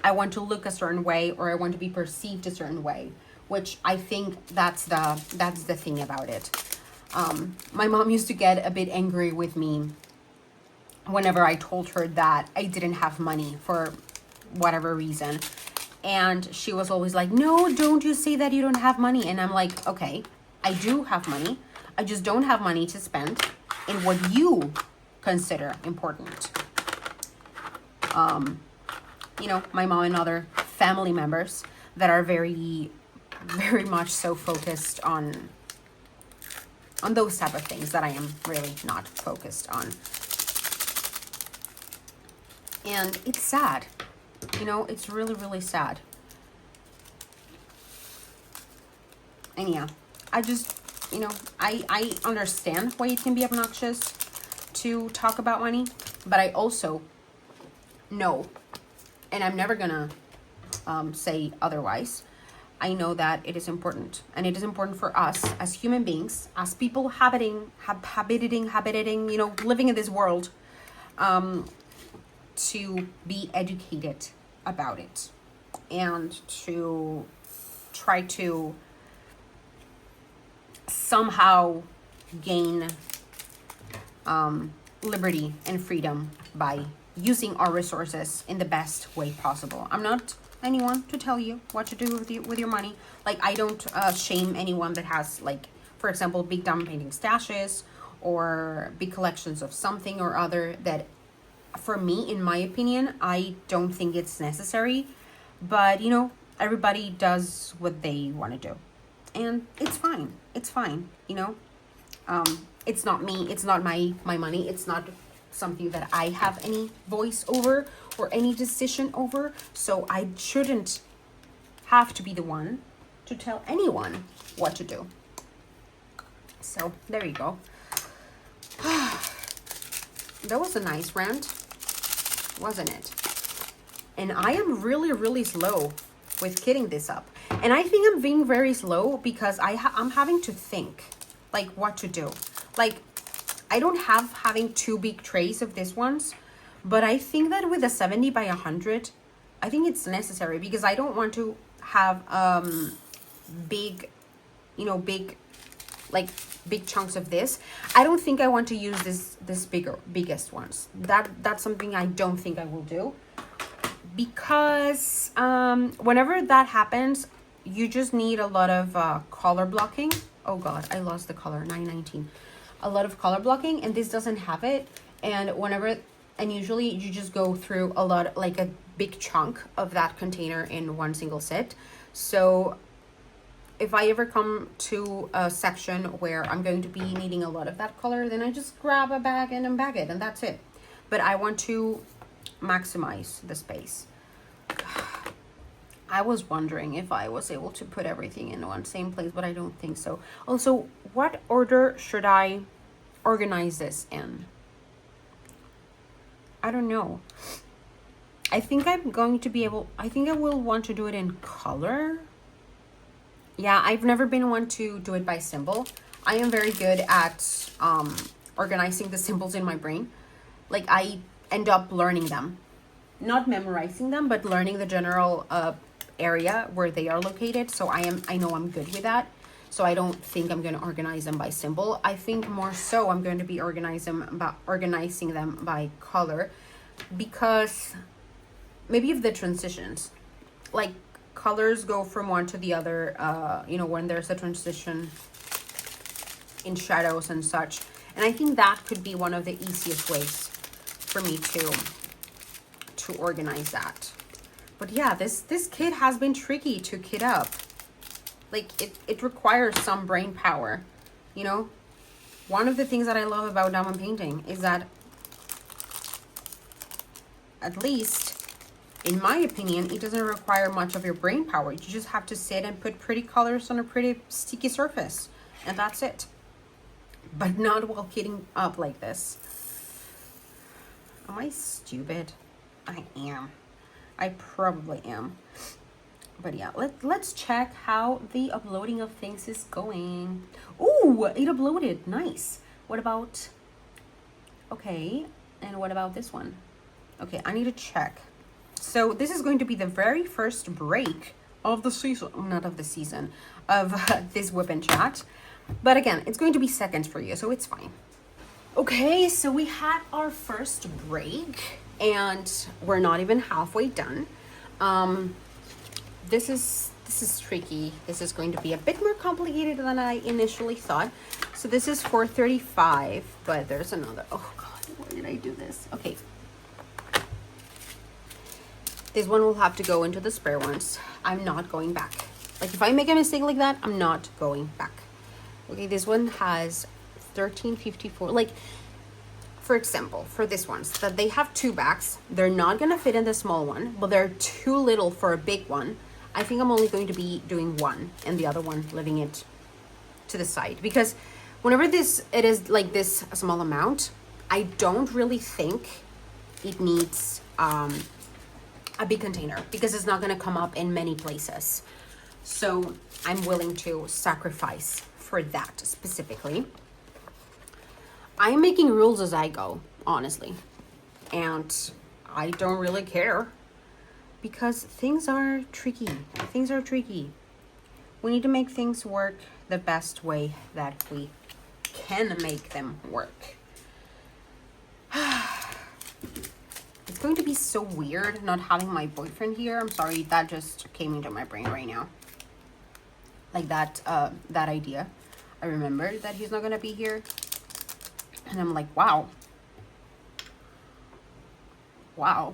I want to look a certain way or I want to be perceived a certain way, which I think that's the thing about it. My mom used to get a bit angry with me whenever I told her that I didn't have money for whatever reason. And she was always like, no, don't you say that you don't have money. And I'm like, okay, I do have money. I just don't have money to spend in what you consider important. You know, my mom and other family members that are very, very much so focused on those type of things that I am really not focused on. And it's sad. You know, it's really, really sad. And yeah, I just, you know, I understand why it can be obnoxious to talk about money, but I also know, and I'm never gonna say otherwise, I know that it is important. And it is important for us as human beings, as people habiting, you know, living in this world, to be educated about it and to try to somehow gain liberty and freedom by using our resources in the best way possible. I'm not anyone to tell you what to do with your money. Like, I don't shame anyone that has, like, for example, big diamond painting stashes or big collections of something or other that, for me, in my opinion, I don't think it's necessary. But, you know, everybody does what they want to do. And it's fine. It's fine, you know. It's not me. It's not my money. It's not something that I have any voice over or any decision over. So I shouldn't have to be the one to tell anyone what to do. So there you go. That was a nice rant, wasn't it? And I am really, really slow with kitting this up. And I think I'm being very slow because I'm having to think, like, what to do. Like, I don't have having two big trays of these ones, but I think that with a 70 by 100, I think it's necessary because I don't want to have big, you know, big chunks of this. I don't think I want to use this biggest ones. That's something I don't think I will do, because whenever that happens, you just need a lot of color blocking. Oh god, I lost the color. 919. A lot of color blocking, and this doesn't have it. And usually you just go through a lot, like a big chunk of that container in one single set. So if I ever come to a section where I'm going to be needing a lot of that color, then I just grab a bag and unbag it, and that's it. But I want to maximize the space. I was wondering if I was able to put everything in one same place, but I don't think so. Also, what order should I organize this in? I don't know. I think I'm going to be able, I think I will want to do it in color. Yeah, I've never been one to do it by symbol. I am very good at organizing the symbols in my brain. Like, I end up learning them. Not memorizing them, but learning the general area where they are located. So I know I'm good with that. So I don't think I'm going to organize them by symbol. I think more so I'm going to be organizing them by color, because maybe of the transitions, like colors go from one to the other, you know, when there's a transition in shadows and such. And I think that could be one of the easiest ways for me to organize that. But yeah, this kit has been tricky to kit up. Like, it requires some brain power, you know? One of the things that I love about diamond painting is that, at least in my opinion, it doesn't require much of your brain power. You just have to sit and put pretty colors on a pretty sticky surface, and that's it. but not while kitting up like this. Am I stupid? I am. I probably am. But yeah, let's check how the uploading of things is going. Ooh, it uploaded. Nice. What about... Okay, and what about this one? Okay, I need to check. So this is going to be the very first break of the season. Not of the season. Of this whip and chat. But again, it's going to be seconds for you, so it's fine. Okay, so we had our first break. And we're not even halfway done. This is tricky. This is going to be a bit more complicated than I initially thought. So this is 435, but there's another. Oh God, why did I do this? Okay. This one will have to go into the spare ones. I'm not going back. Like if I make a mistake like that, I'm not going back. Okay, this one has 1354. Like, for example, for this ones, that they have two backs. They're not gonna fit in the small one, but they're too little for a big one. I think I'm only going to be doing one and the other one leaving it to the side, because whenever it is like this small amount, I don't really think it needs a big container, because it's not gonna come up in many places. So I'm willing to sacrifice for that specifically. I'm making rules as I go, honestly. And I don't really care, because things are tricky. Things are tricky. We need to make things work the best way that we can make them work. It's going to be so weird not having my boyfriend here. I'm sorry, that just came into my brain right now. Like that idea. I remembered that he's not gonna be here. And I'm like, wow. Wow.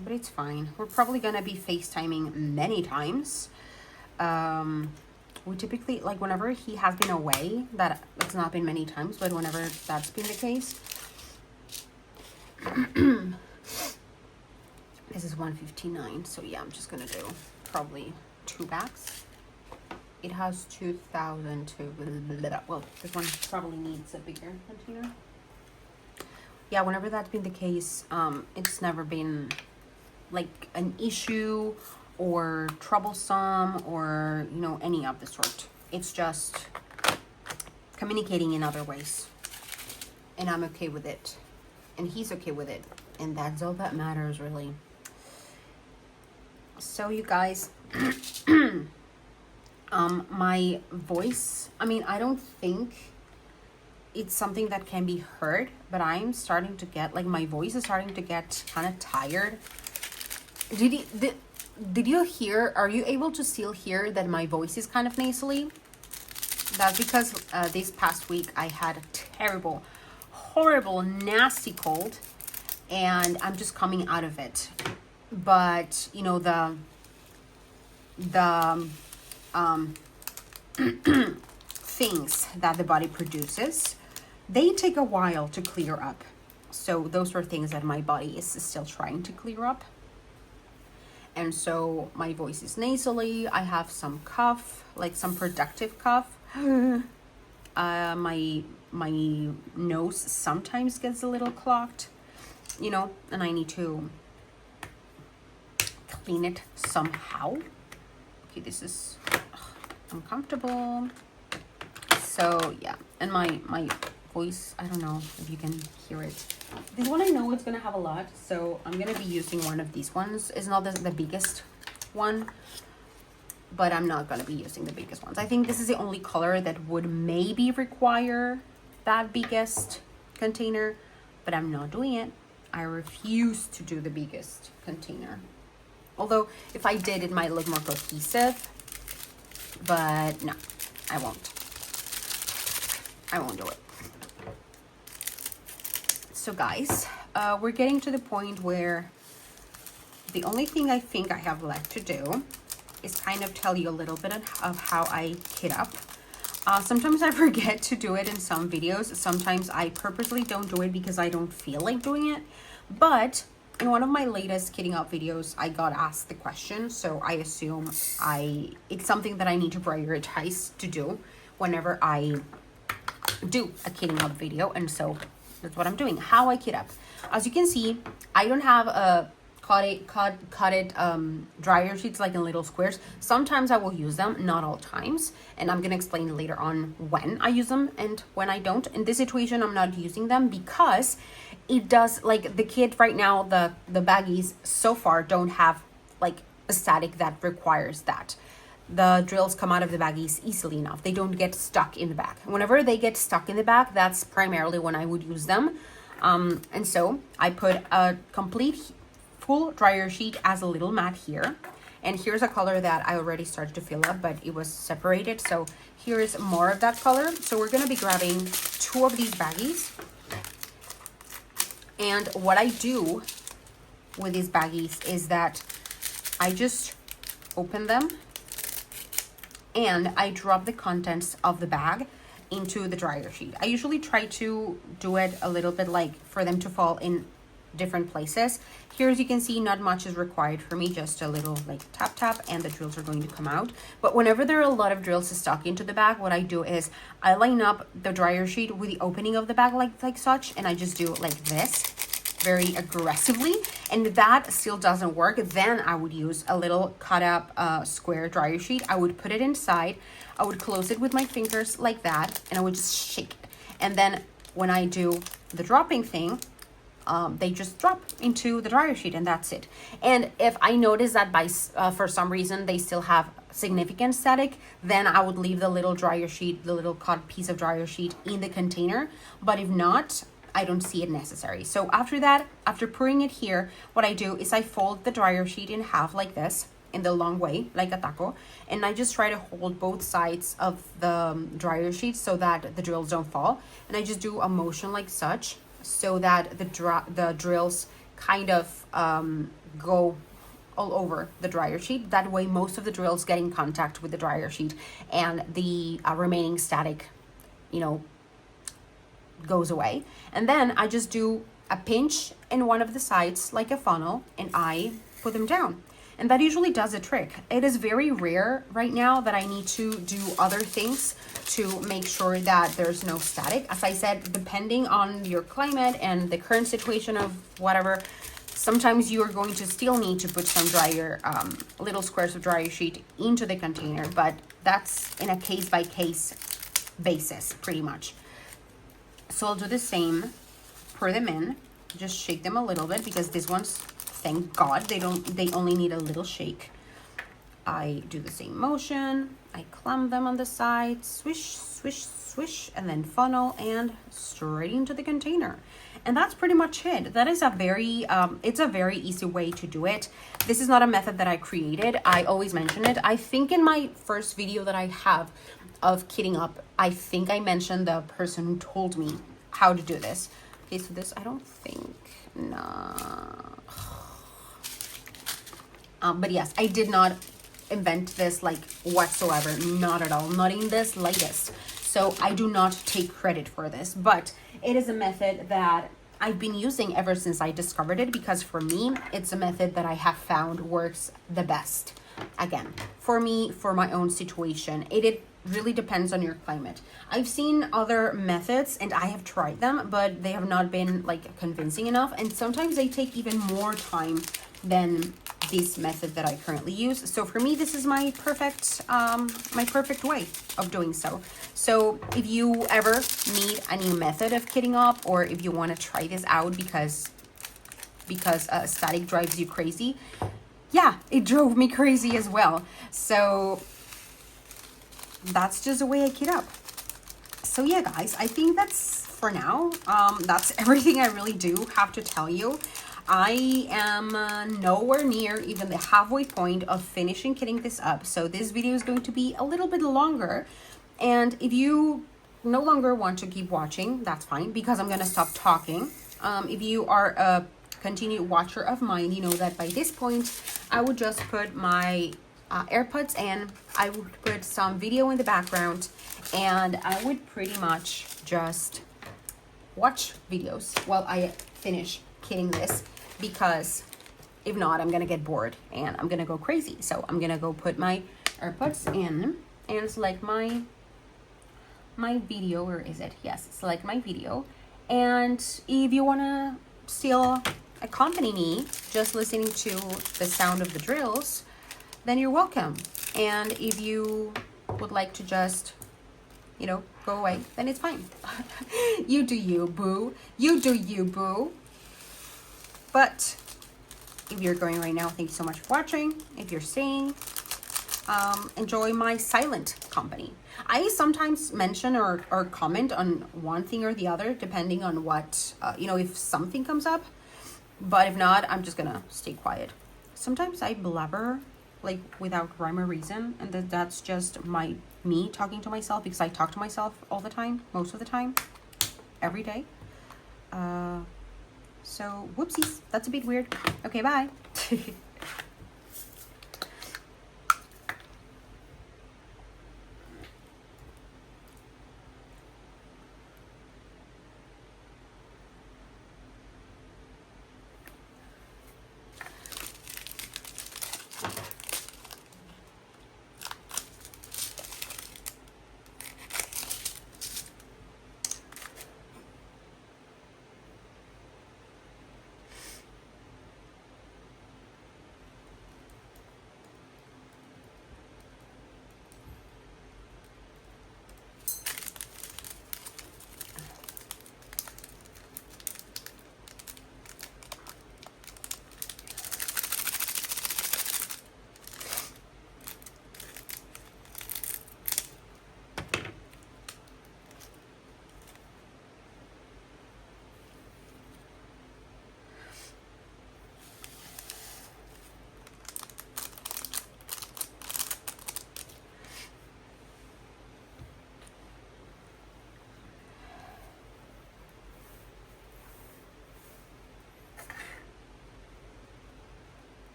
But it's fine. We're probably gonna be FaceTiming many times. We typically, like whenever he has been away, that's not been many times, but whenever that's been the case. This is 159, so yeah, I'm just gonna do probably two backs. It has 2,002. Well, this one probably needs a bigger container. Yeah, whenever that's been the case, it's never been like an issue or troublesome or, you know, any of the sort. It's just communicating in other ways. And I'm okay with it. And he's okay with it. And that's all that matters, really. So, you guys... my voice, I mean, I don't think it's something that can be heard, but I'm starting to get, like, my voice is starting to get kind of tired. Did you hear, are you able to still hear that my voice is kind of nasally? That's because this past week I had a terrible, horrible, nasty cold, and I'm just coming out of it. But, you know, the things that the body produces, they take a while to clear up. So those are things that my body is still trying to clear up. And so my voice is nasally. I have some cough, like some productive cough. My nose sometimes gets a little clogged, you know, and I need to clean it somehow. Okay, this is uncomfortable. So yeah, and my voice, I don't know if you can hear it. This one I know it's gonna have a lot, so I'm gonna be using one of these ones. It's not the biggest one, but I'm not gonna be using the biggest ones. I think this is the only color that would maybe require that biggest container, but I'm not doing it. I refuse to do the biggest container. Although if I did, it might look more cohesive, but no, I won't. I won't do it. So guys, we're getting to the point where the only thing I think I have left to do is kind of tell you a little bit of how I kit up. Sometimes I forget to do it in some videos. Sometimes I purposely don't do it because I don't feel like doing it. But in one of my latest kitting up videos, I got asked the question, so I assume it's something that I need to prioritize to do whenever I do a kitting up video, and so that's what I'm doing. How I kit up. As you can see, I don't have a cutted dryer sheets like in little squares. Sometimes I will use them, not all times, and I'm gonna explain later on when I use them and when I don't. In this situation, I'm not using them because it does, like the kit right now, the baggies so far don't have like a static that requires that. The drills come out of the baggies easily enough. They don't get stuck in the bag. Whenever they get stuck in the bag, that's primarily when I would use them. And so I put a complete full dryer sheet as a little mat here. And here's a color that I already started to fill up, but it was separated. So here is more of that color. So we're gonna be grabbing 2 of these baggies. And what I do with these baggies is that I just open them and I drop the contents of the bag into the dryer sheet. I usually try to do it a little bit like for them to fall in different places. Here, as you can see, not much is required for me, just a little like tap tap, and the drills are going to come out. But whenever there are a lot of drills stuck into the bag, what I do is I line up the dryer sheet with the opening of the bag like such, and I just do like this very aggressively, and that still doesn't work. Then I would use a little cut up square dryer sheet. I would put it inside, I would close it with my fingers like that, and I would just shake it. And then when I do the dropping thing, they just drop into the dryer sheet, and that's it. And if I notice that for some reason they still have significant static, then I would leave the little dryer sheet, the little cut piece of dryer sheet in the container. But if not, I don't see it necessary. So after that, after pouring it here, what I do is I fold the dryer sheet in half like this, in the long way, like a taco, and I just try to hold both sides of the dryer sheet so that the drills don't fall. And I just do a motion like such, so that the drills kind of go all over the dryer sheet. That way most of the drills get in contact with the dryer sheet, and the remaining static, you know, goes away. And then I just do a pinch in one of the sides like a funnel, and I put them down. And that usually does the trick. It is very rare right now that I need to do other things to make sure that there's no static. As I said, depending on your climate and the current situation of whatever, sometimes you are going to still need to put some dryer, little squares of dryer sheet into the container, but that's in a case-by-case basis, pretty much. So I'll do the same, pour them in, just shake them a little bit, because these ones, thank God, they only need a little shake. I do the same motion, I clamp them on the side, swish, swish, swish, and then funnel and straight into the container. And that's pretty much it. That is a very, it's a very easy way to do it. This is not a method that I created. I always mention it. I think in my first video that I have of kitting up, I think I mentioned the person who told me how to do this. Okay, so this, I don't think, no. But yes, I did not invent this like whatsoever, not at all, not in the slightest. So I do not take credit for this, but it is a method that I've been using ever since I discovered it, because for me, it's a method that I have found works the best. Again, for me, for my own situation, it really depends on your climate. I've seen other methods and I have tried them, but they have not been like convincing enough. And sometimes they take even more time than this method that I currently use. So for me, this is my perfect way of doing so. So if you ever need a new method of kitting up, or if you want to try this out because static drives you crazy, yeah, it drove me crazy as well. So that's just the way I kit up. So yeah, guys, I think that's for now. That's everything I really do have to tell you. I am nowhere near even the halfway point of finishing kitting this up. So this video is going to be a little bit longer. And if you no longer want to keep watching, that's fine, because I'm going to stop talking. If you are a continued watcher of mine, you know that by this point, I would just put my AirPods in, I would put some video in the background, and I would pretty much just watch videos while I finish kitting this, because if not, I'm gonna get bored and I'm gonna go crazy. So I'm gonna go put my AirPods in and select my my video. Where is it? Yes, select my video. And if you want to still accompany me just listening to the sound of the drills, then you're welcome. And if you would like to just, you know, go away, then it's fine. You do you, boo. You do you, boo. But if you're going right now, thank you so much for watching. If you're staying, enjoy my silent company. I sometimes mention or comment on one thing or the other, depending on what, you know, if something comes up. But if not, I'm just gonna stay quiet. Sometimes I blabber, like, without rhyme or reason, and that's just me talking to myself, because I talk to myself all the time, most of the time, every day. So, whoopsies, that's a bit weird. Okay, bye.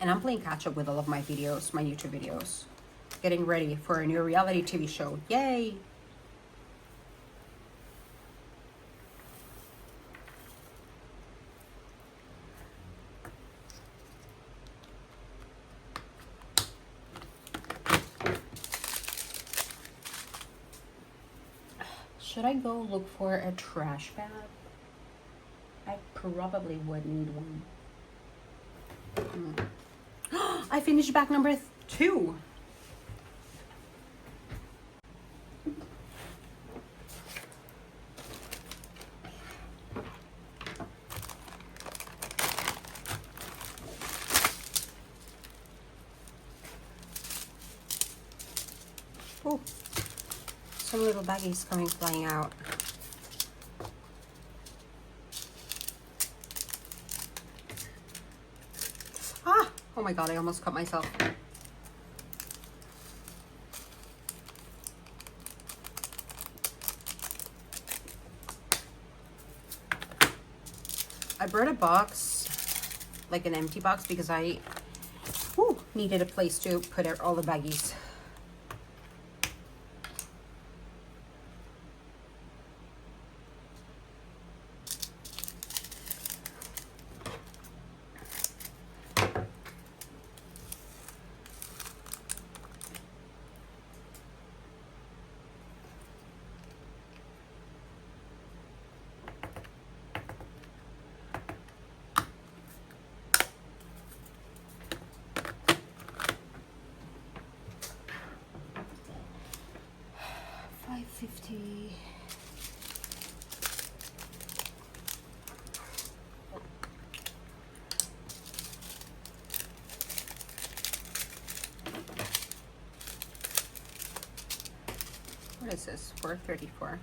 And I'm playing catch up with all of my videos, my YouTube videos. Getting ready for a new reality TV show. Yay! Should I go look for a trash bag? I probably would need one. I finished bag number 2. Oh, some little baggies coming flying out. Oh my god, I almost cut myself. I brought a box, like an empty box, because I needed a place to put all the baggies. $5.50. What is this? $4.34.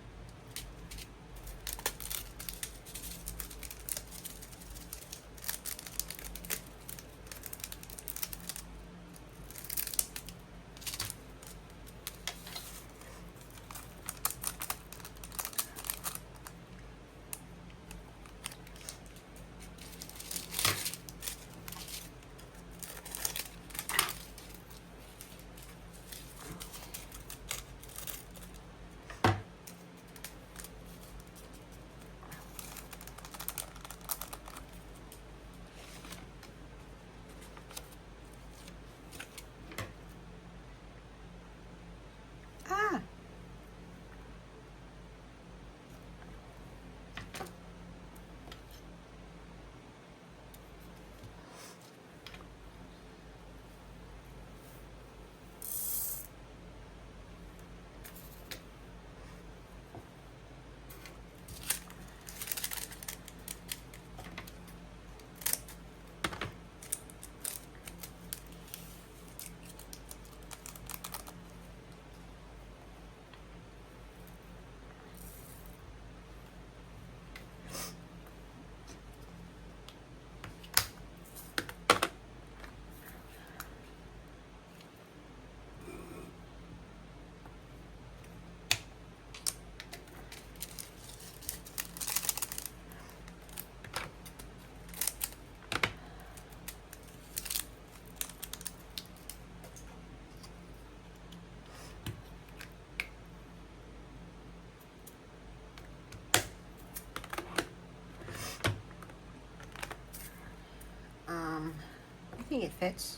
it fits.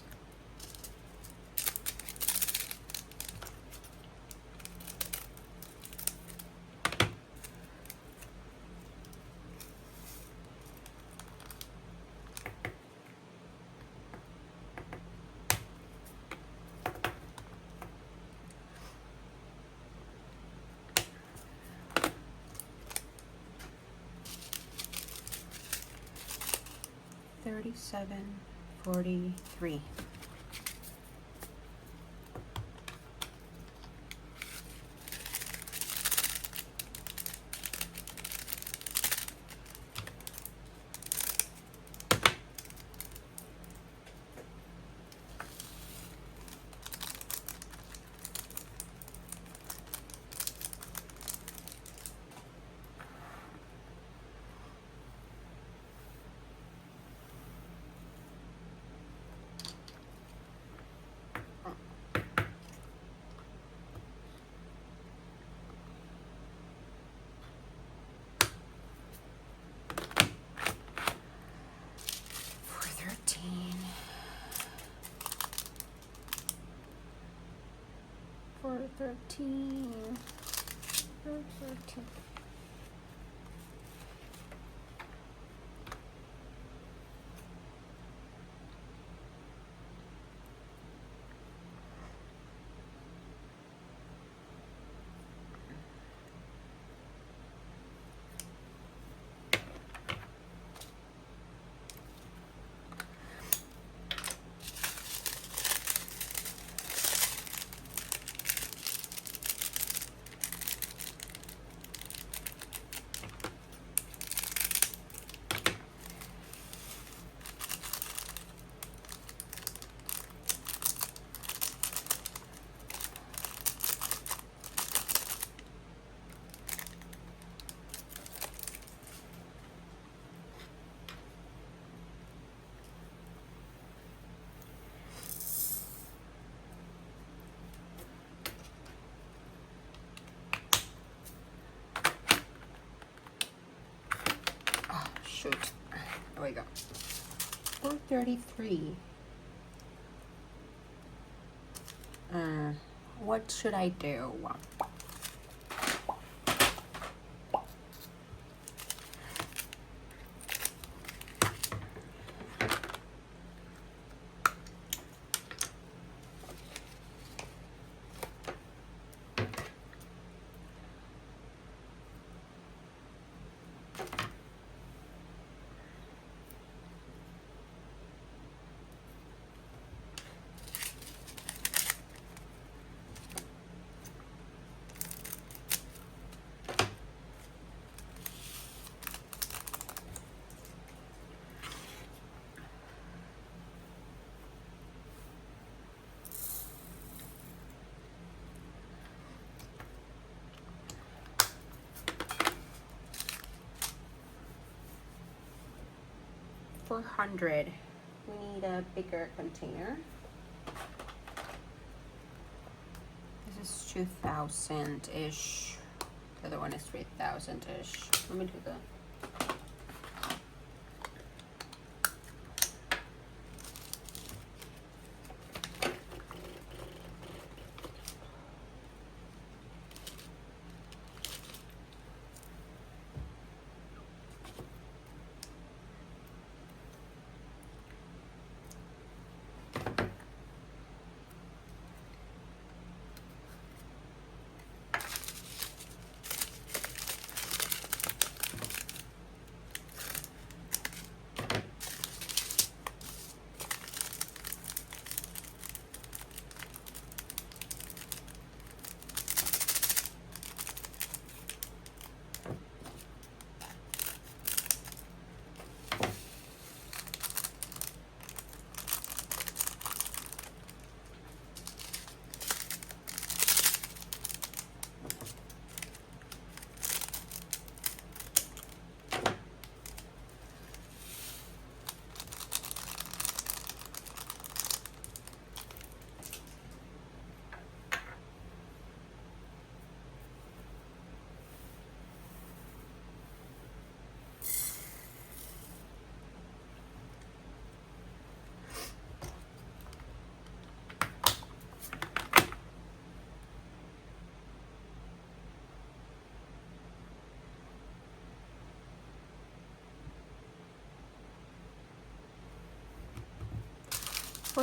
$37.43. For 13. Shoot. There we go. 433. What should I do? $400. We need a bigger container. This is 2,000-ish. The other one is 3,000-ish. Let me do the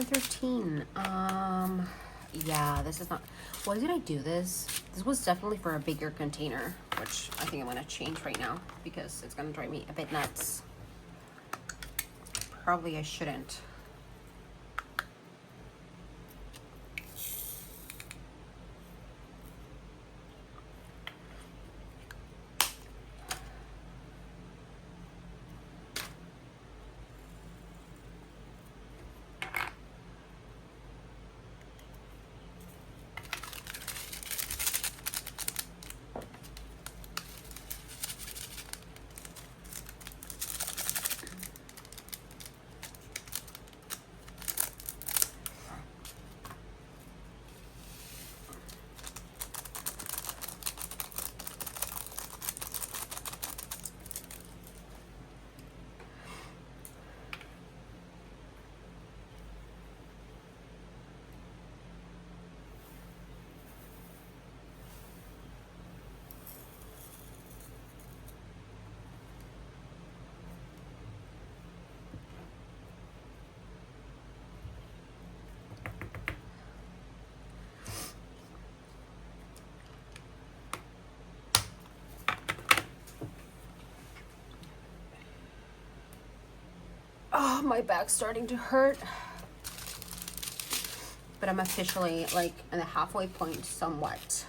413. Yeah, this is not. Why did I do this? This was definitely for a bigger container, which I think I'm gonna change right now because it's gonna drive me a bit nuts. Probably I shouldn't. Oh, my back's starting to hurt. But I'm officially like in the halfway point somewhat.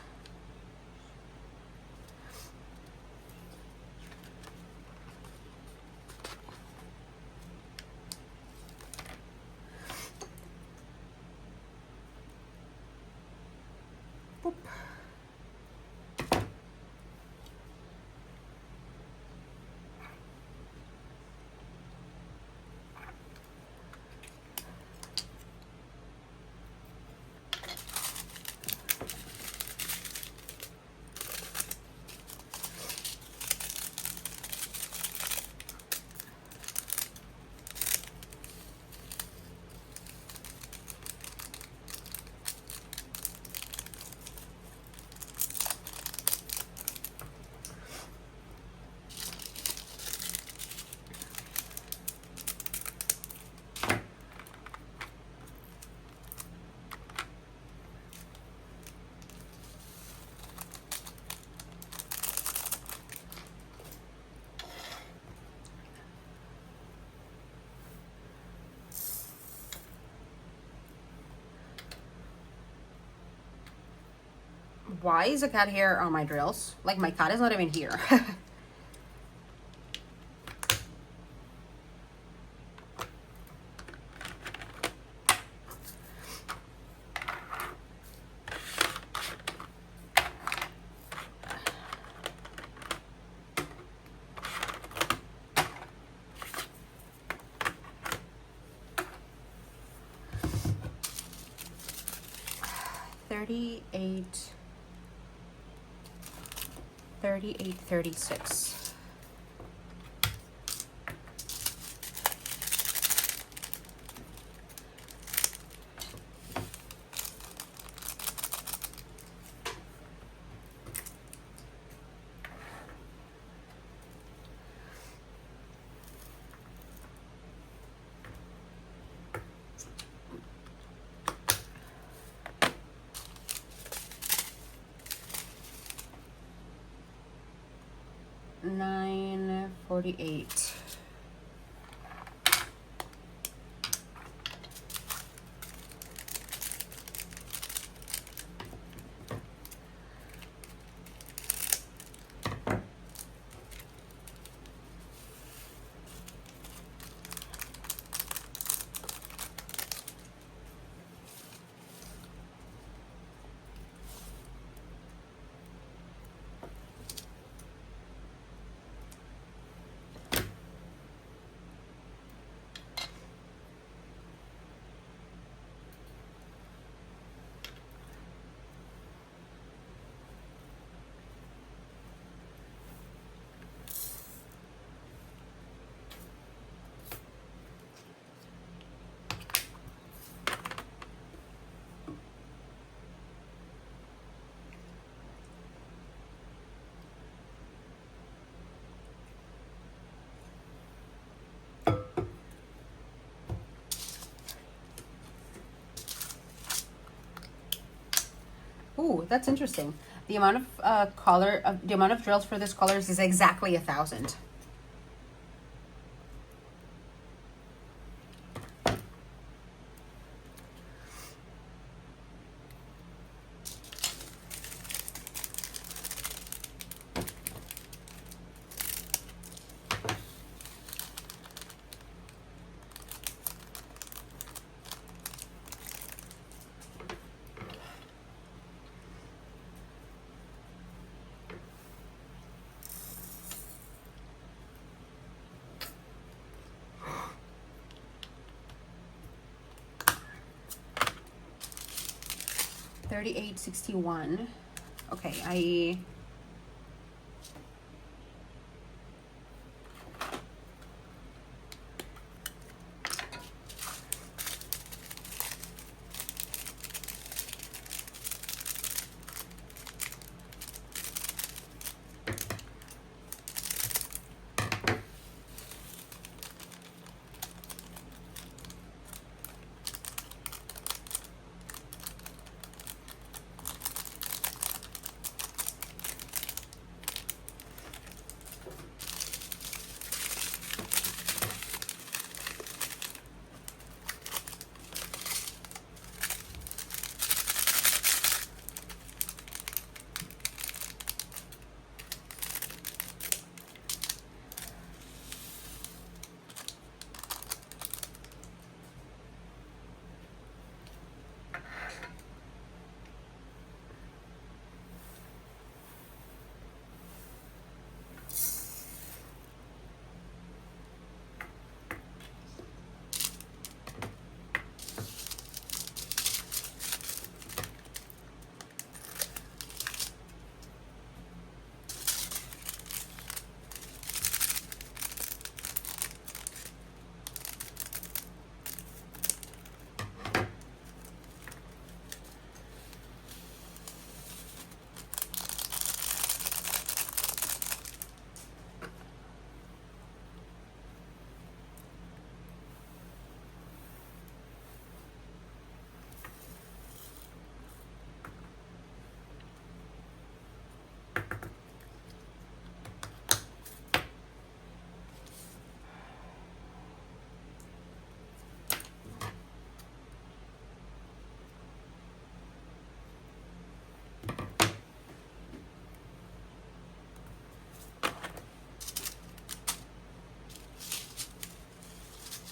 Boop. Why is a cat hair on my drills? Like, my cat is not even here. 38, 36. $9.48. Ooh, that's interesting. The amount of the amount of drills for this colors is exactly 1,000. $38.61. Okay, I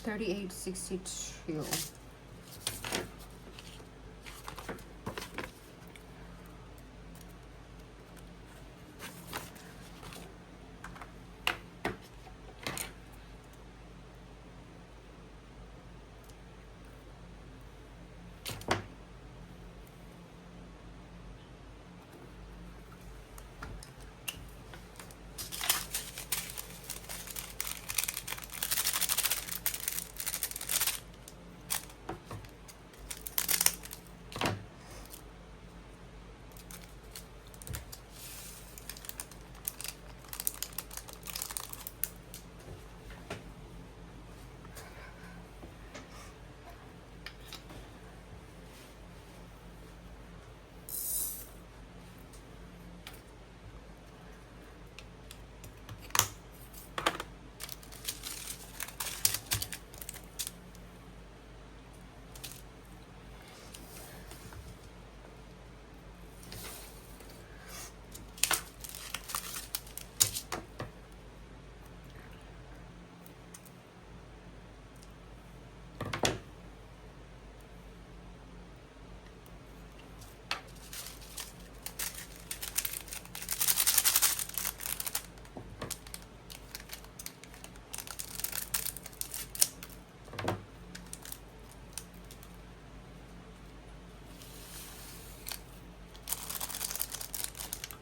38.62.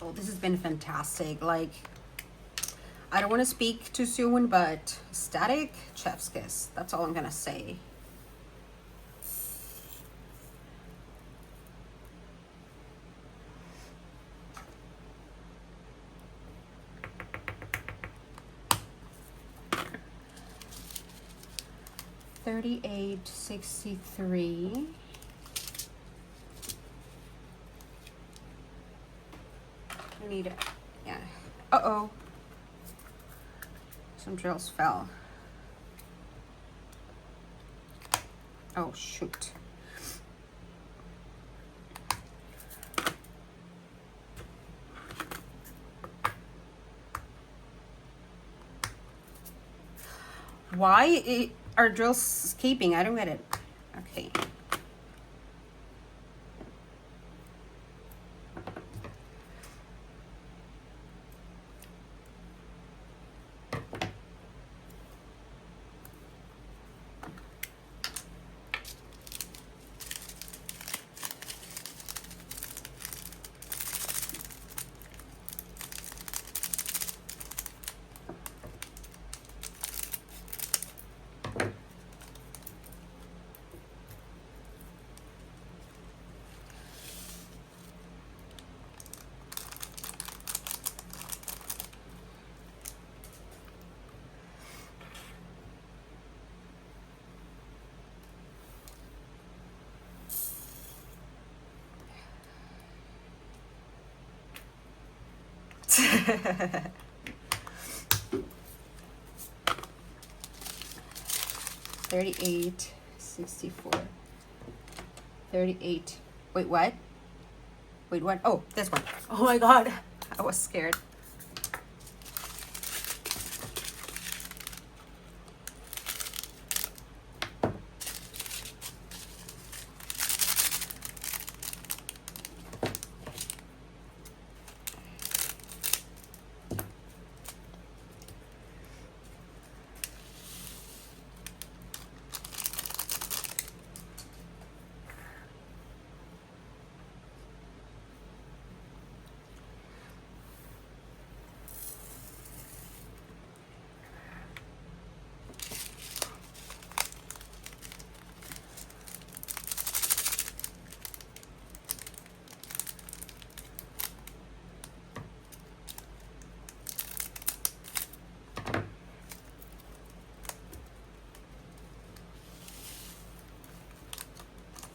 Oh, this has been fantastic. Like, I don't want to speak too soon, but static chef's kiss. That's all I'm gonna say. $38.63. need, yeah. Uh-oh. Some drills fell. Oh, shoot. Why are drills escaping? I don't get it. Okay. $38, $64, $38. Wait, what? Wait, what? Oh, this one. Oh my God, I was scared.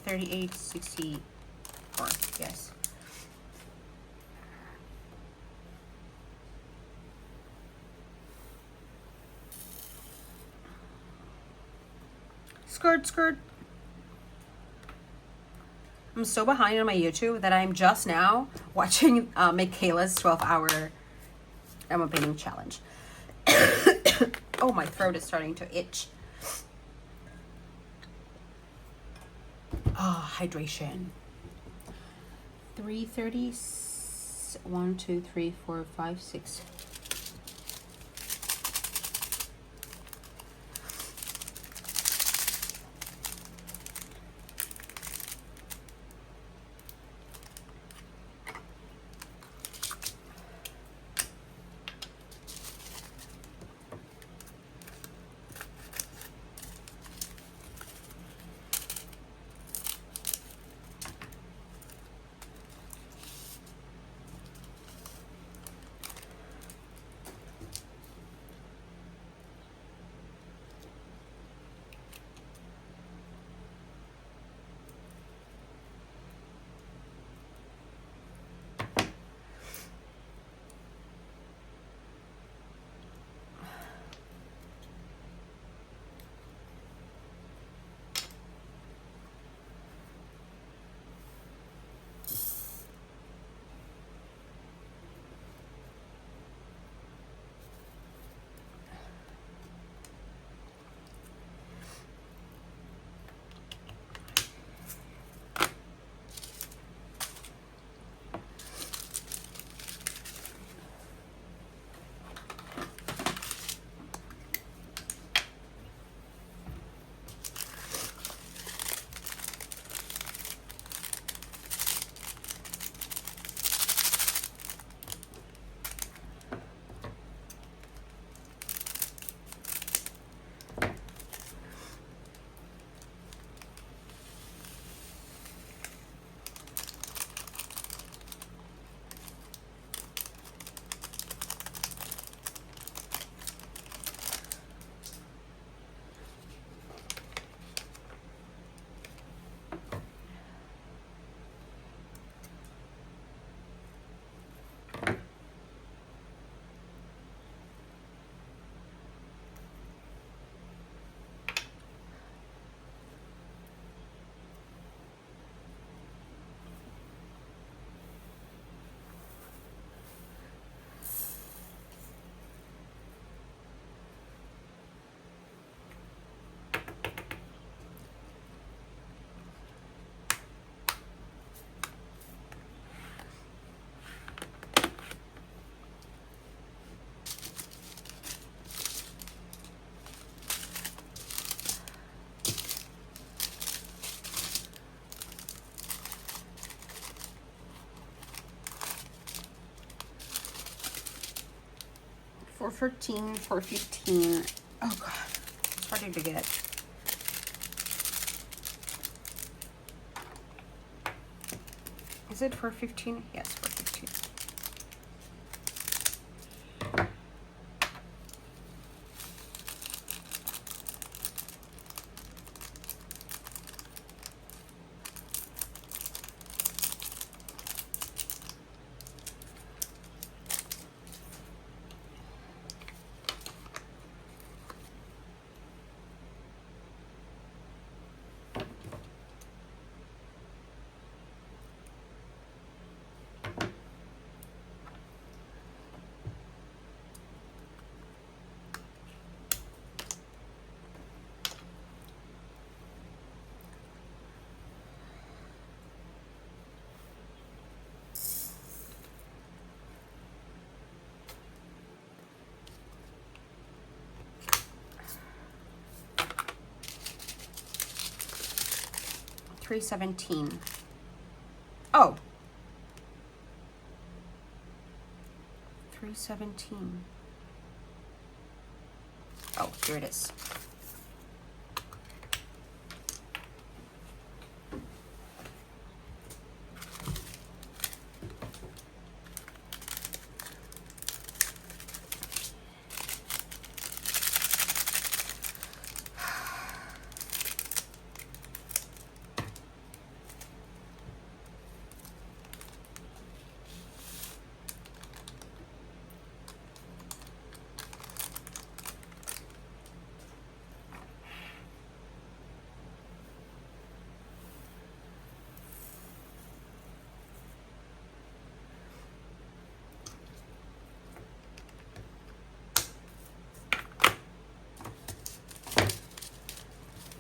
$38.64. Yes. Skirt. I'm so behind on my YouTube that I'm just now watching Michaela's 12-hour Emma painting challenge. Oh, my throat is starting to itch. Oh, hydration. 3:30. 1, 2, 3, 4, 5, 6. 413, 415. Oh God, it's harder to get. Is it 415? Yes, 415. $317. Oh, $317. Oh, here it is.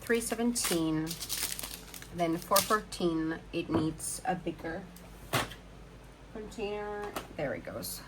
$317. Then 414. It needs a bigger container. There it goes.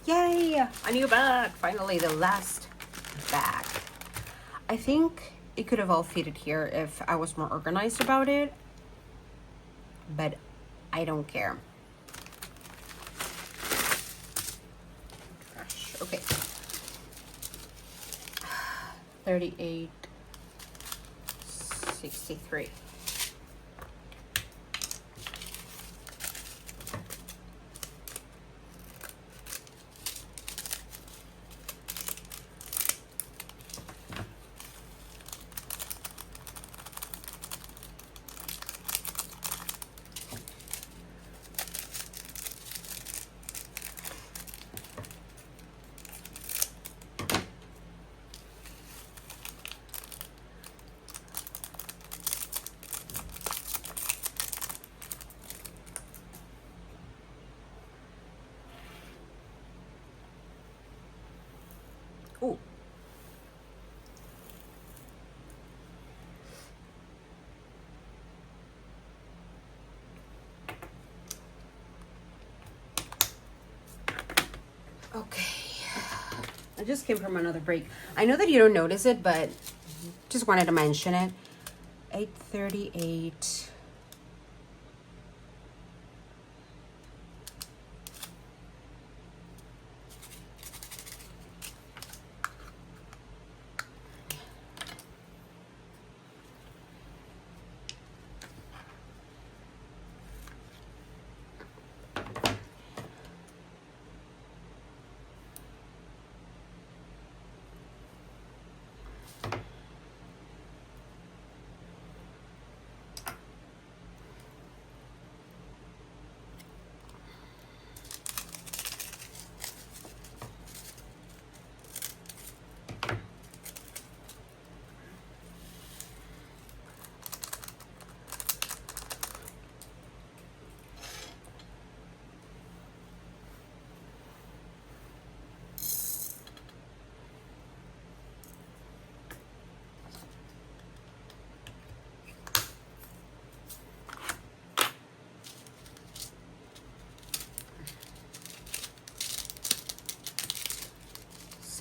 Yay! A new bag! Finally, the last bag. I think it could have all fitted here if I was more organized about it. But I don't care. Gosh, okay. 38.63. Ooh. Okay. I just came from another break. I know that you don't notice it, but just wanted to mention it. 8:38.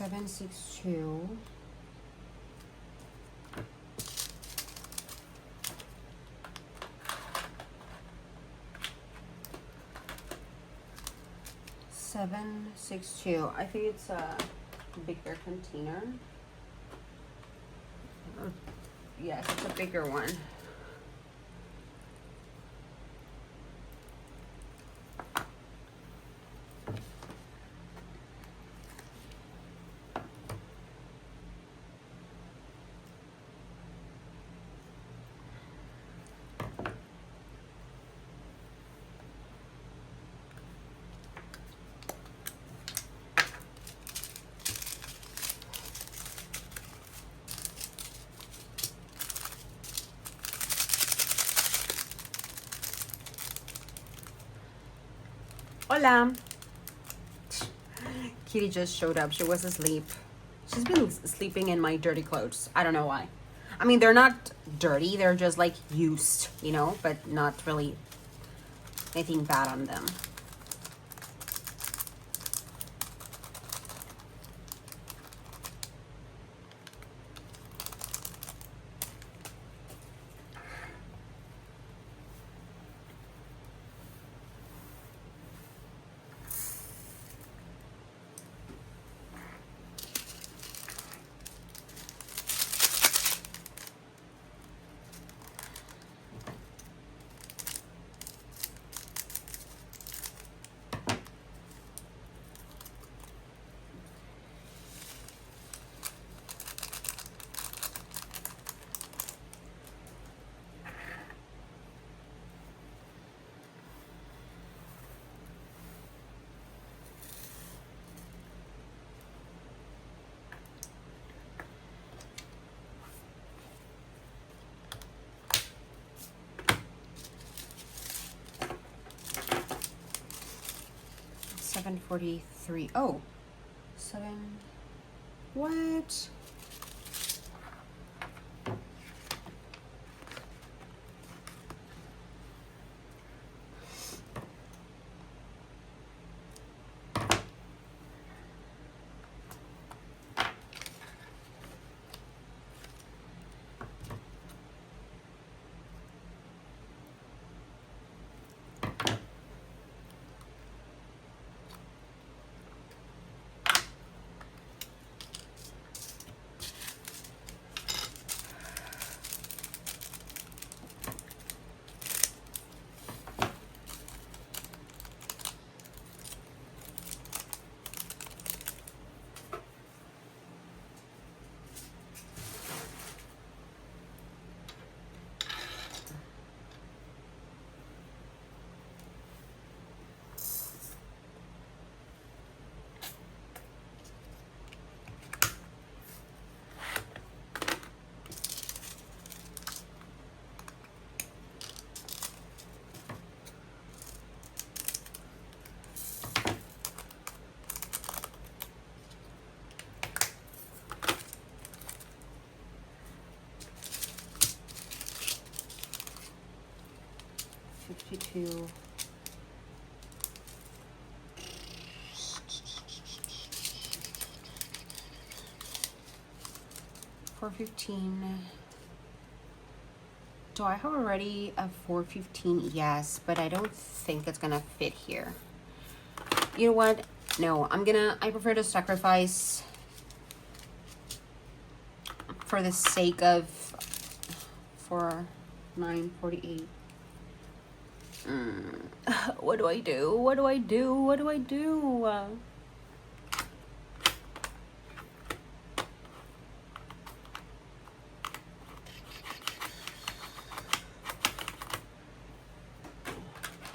762. I think it's a bigger container. Yes, it's a bigger one. Hola. Kitty just showed up. She was asleep. She's been sleeping in my dirty clothes. I don't know why. I mean, they're not dirty. They're just like used, you know, but not really anything bad on them. $7.43. Oh, 7. What? $52. $4.15. Do I have already a $4.15? Yes, but I don't think it's gonna fit here. You know what? No, I prefer to sacrifice for the sake of for $9.48. What do I do? What do I do? What do I do? I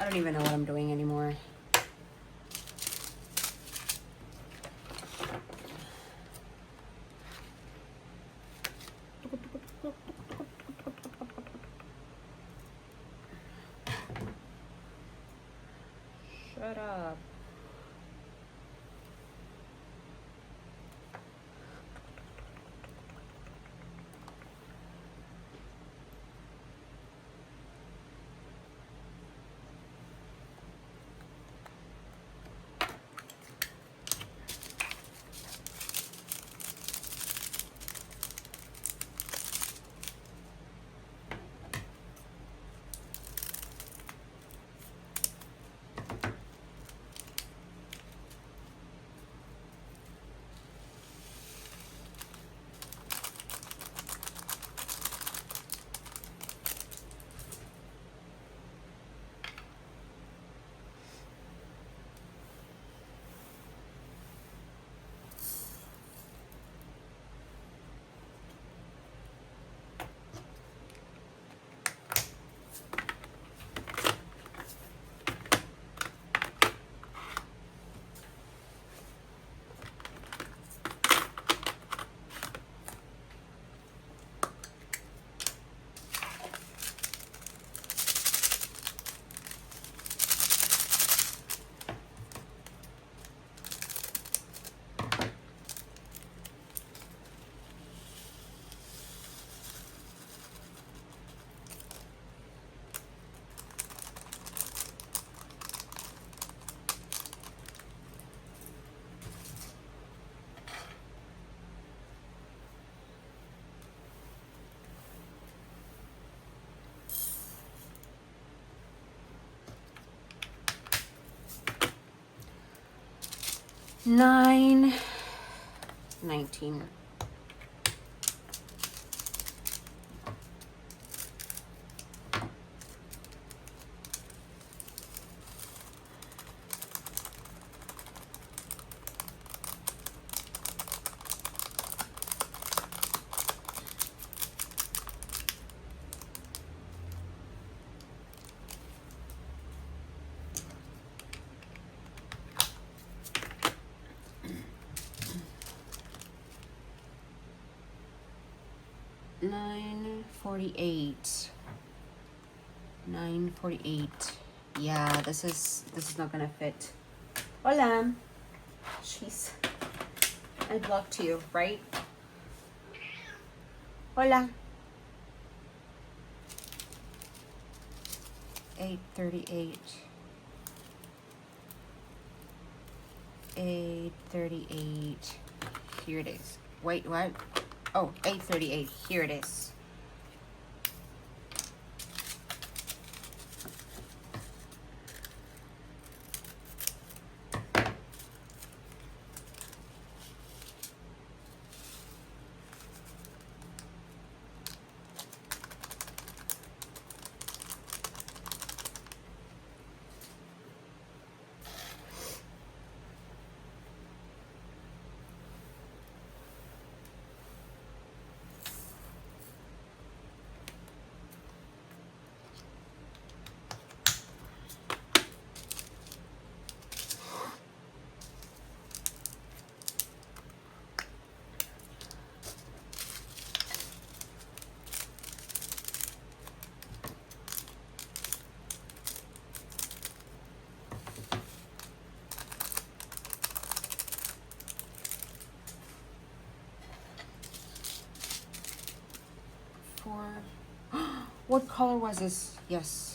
don't even know what I'm doing anymore. Shut up. 9.19. $9.48. Yeah, this is not gonna fit. Hola. Jeez. I blocked you, right? Hola. 8:38. 8:38. Here it is. Wait, what? Oh, 8:38. Here it is. What color was this? Yes.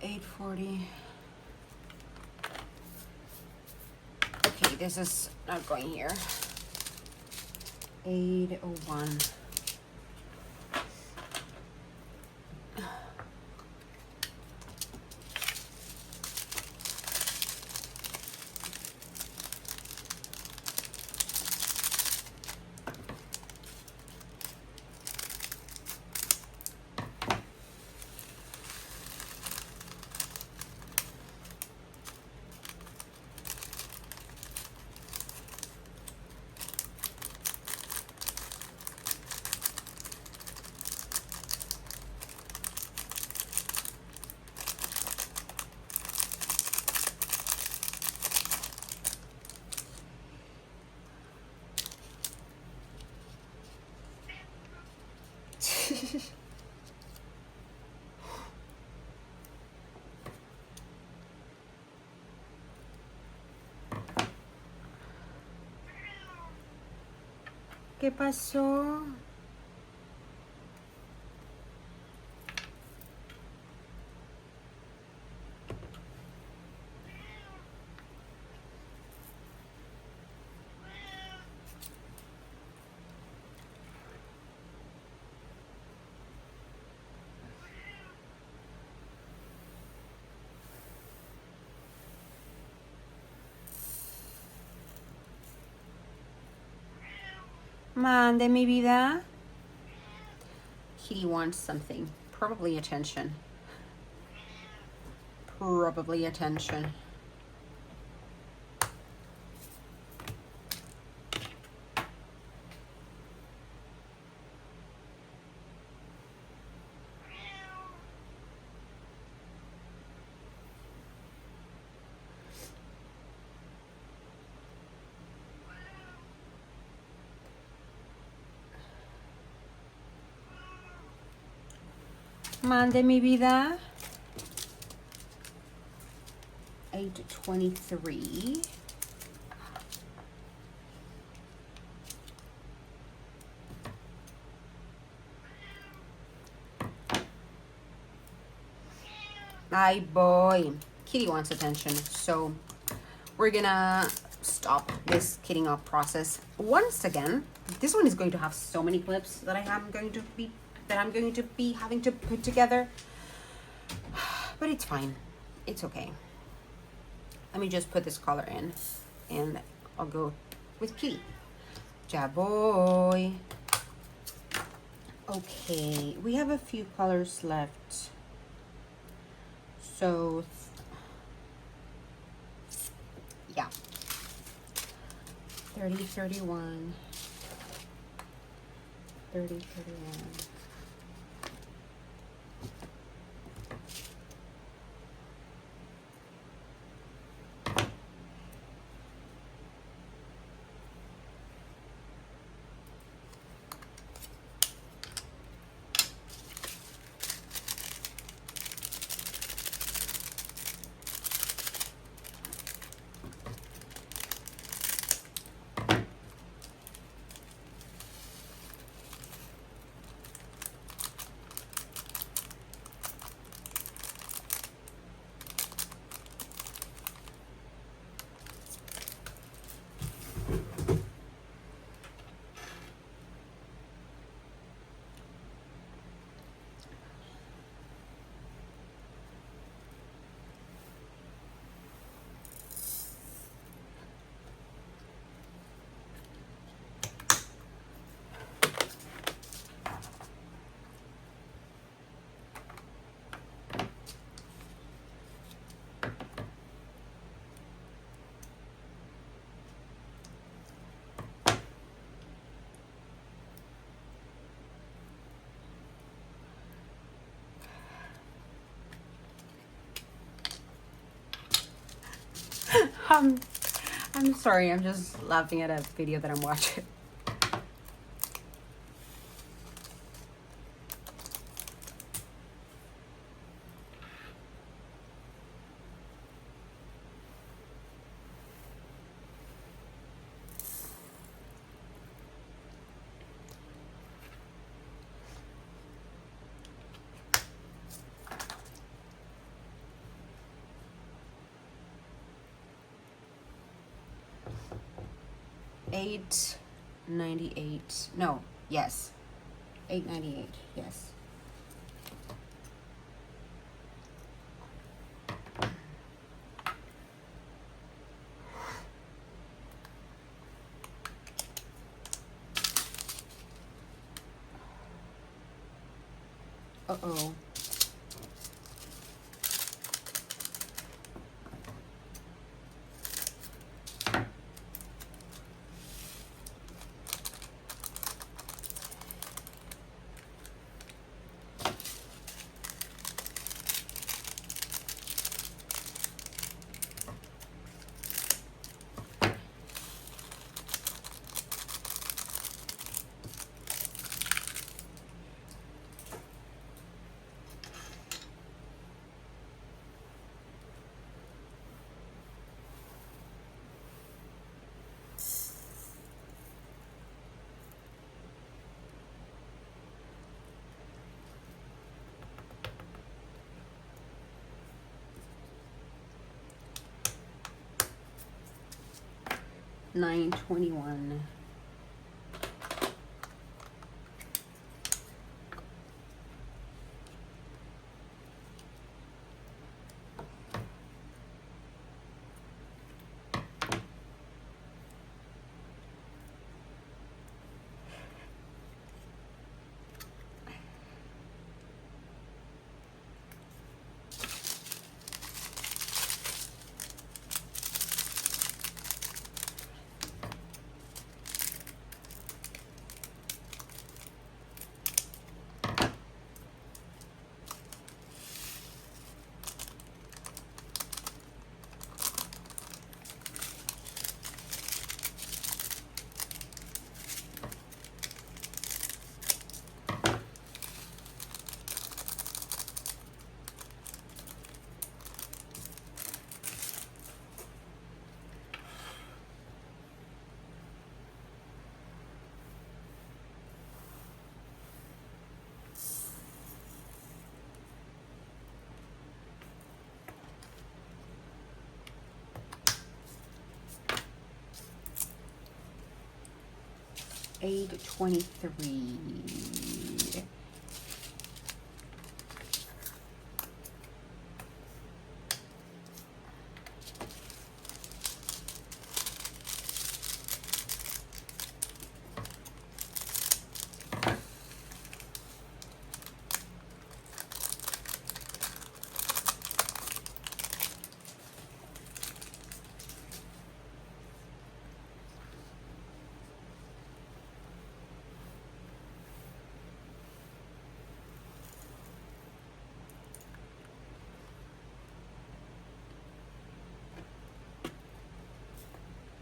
$8.40. Okay, this is not going here. 8:01. ¿Qué pasó? Mande, mi vida. Kitty wants something. Probably attention. Probably attention. Mande, mi vida. 8:23. Ay, boy. Kitty wants attention, so we're gonna stop this kitting up process once again. This one is going to have so many clips that I'm going to be having to put together, but it's fine. It's okay. Let me just put this color in, and I'll go with Kitty. Ja boy. Okay, we have a few colors left. So, yeah. 30, 31. 30, 31. I'm sorry, I'm just laughing at a video that I'm watching. $8.98. No, yes. $8.98, yes. Uh-oh. 921. $8.23.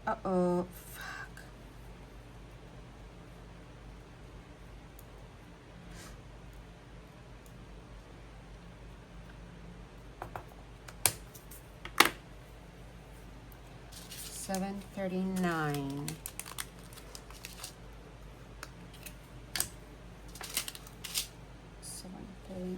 Uh-oh. Fuck. $7.39. $7.39.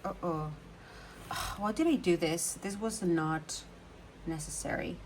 Uh-oh. Why did I do this? This was not necessary.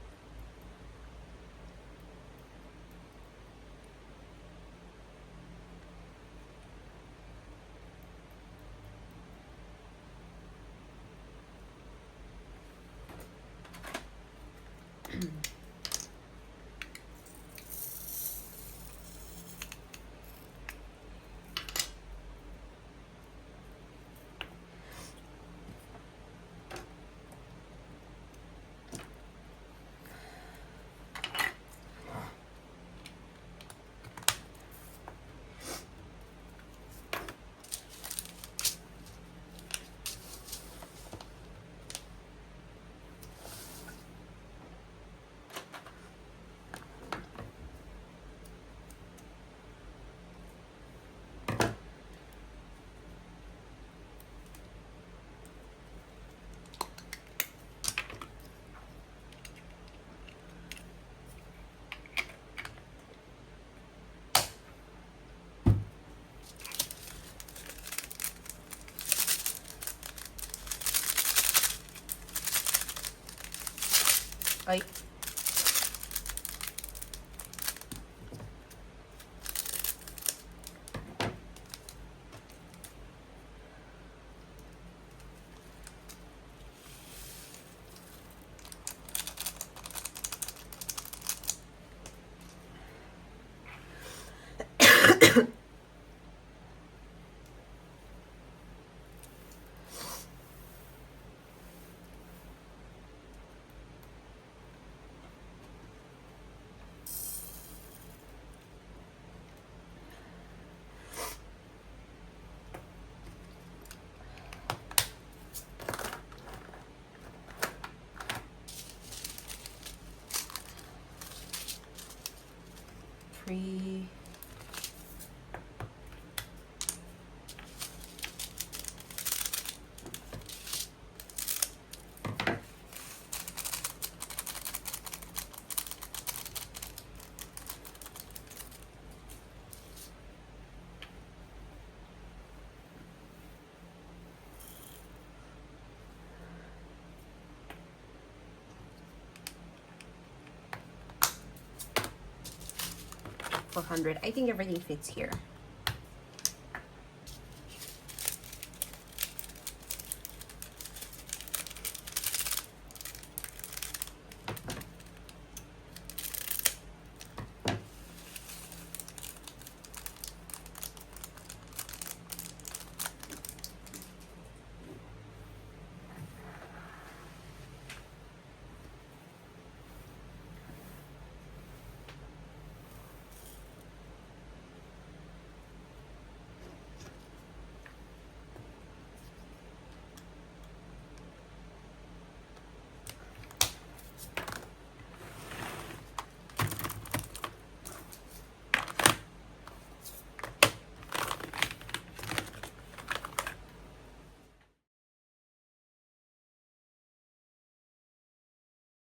Like, three, $400. I think everything fits here.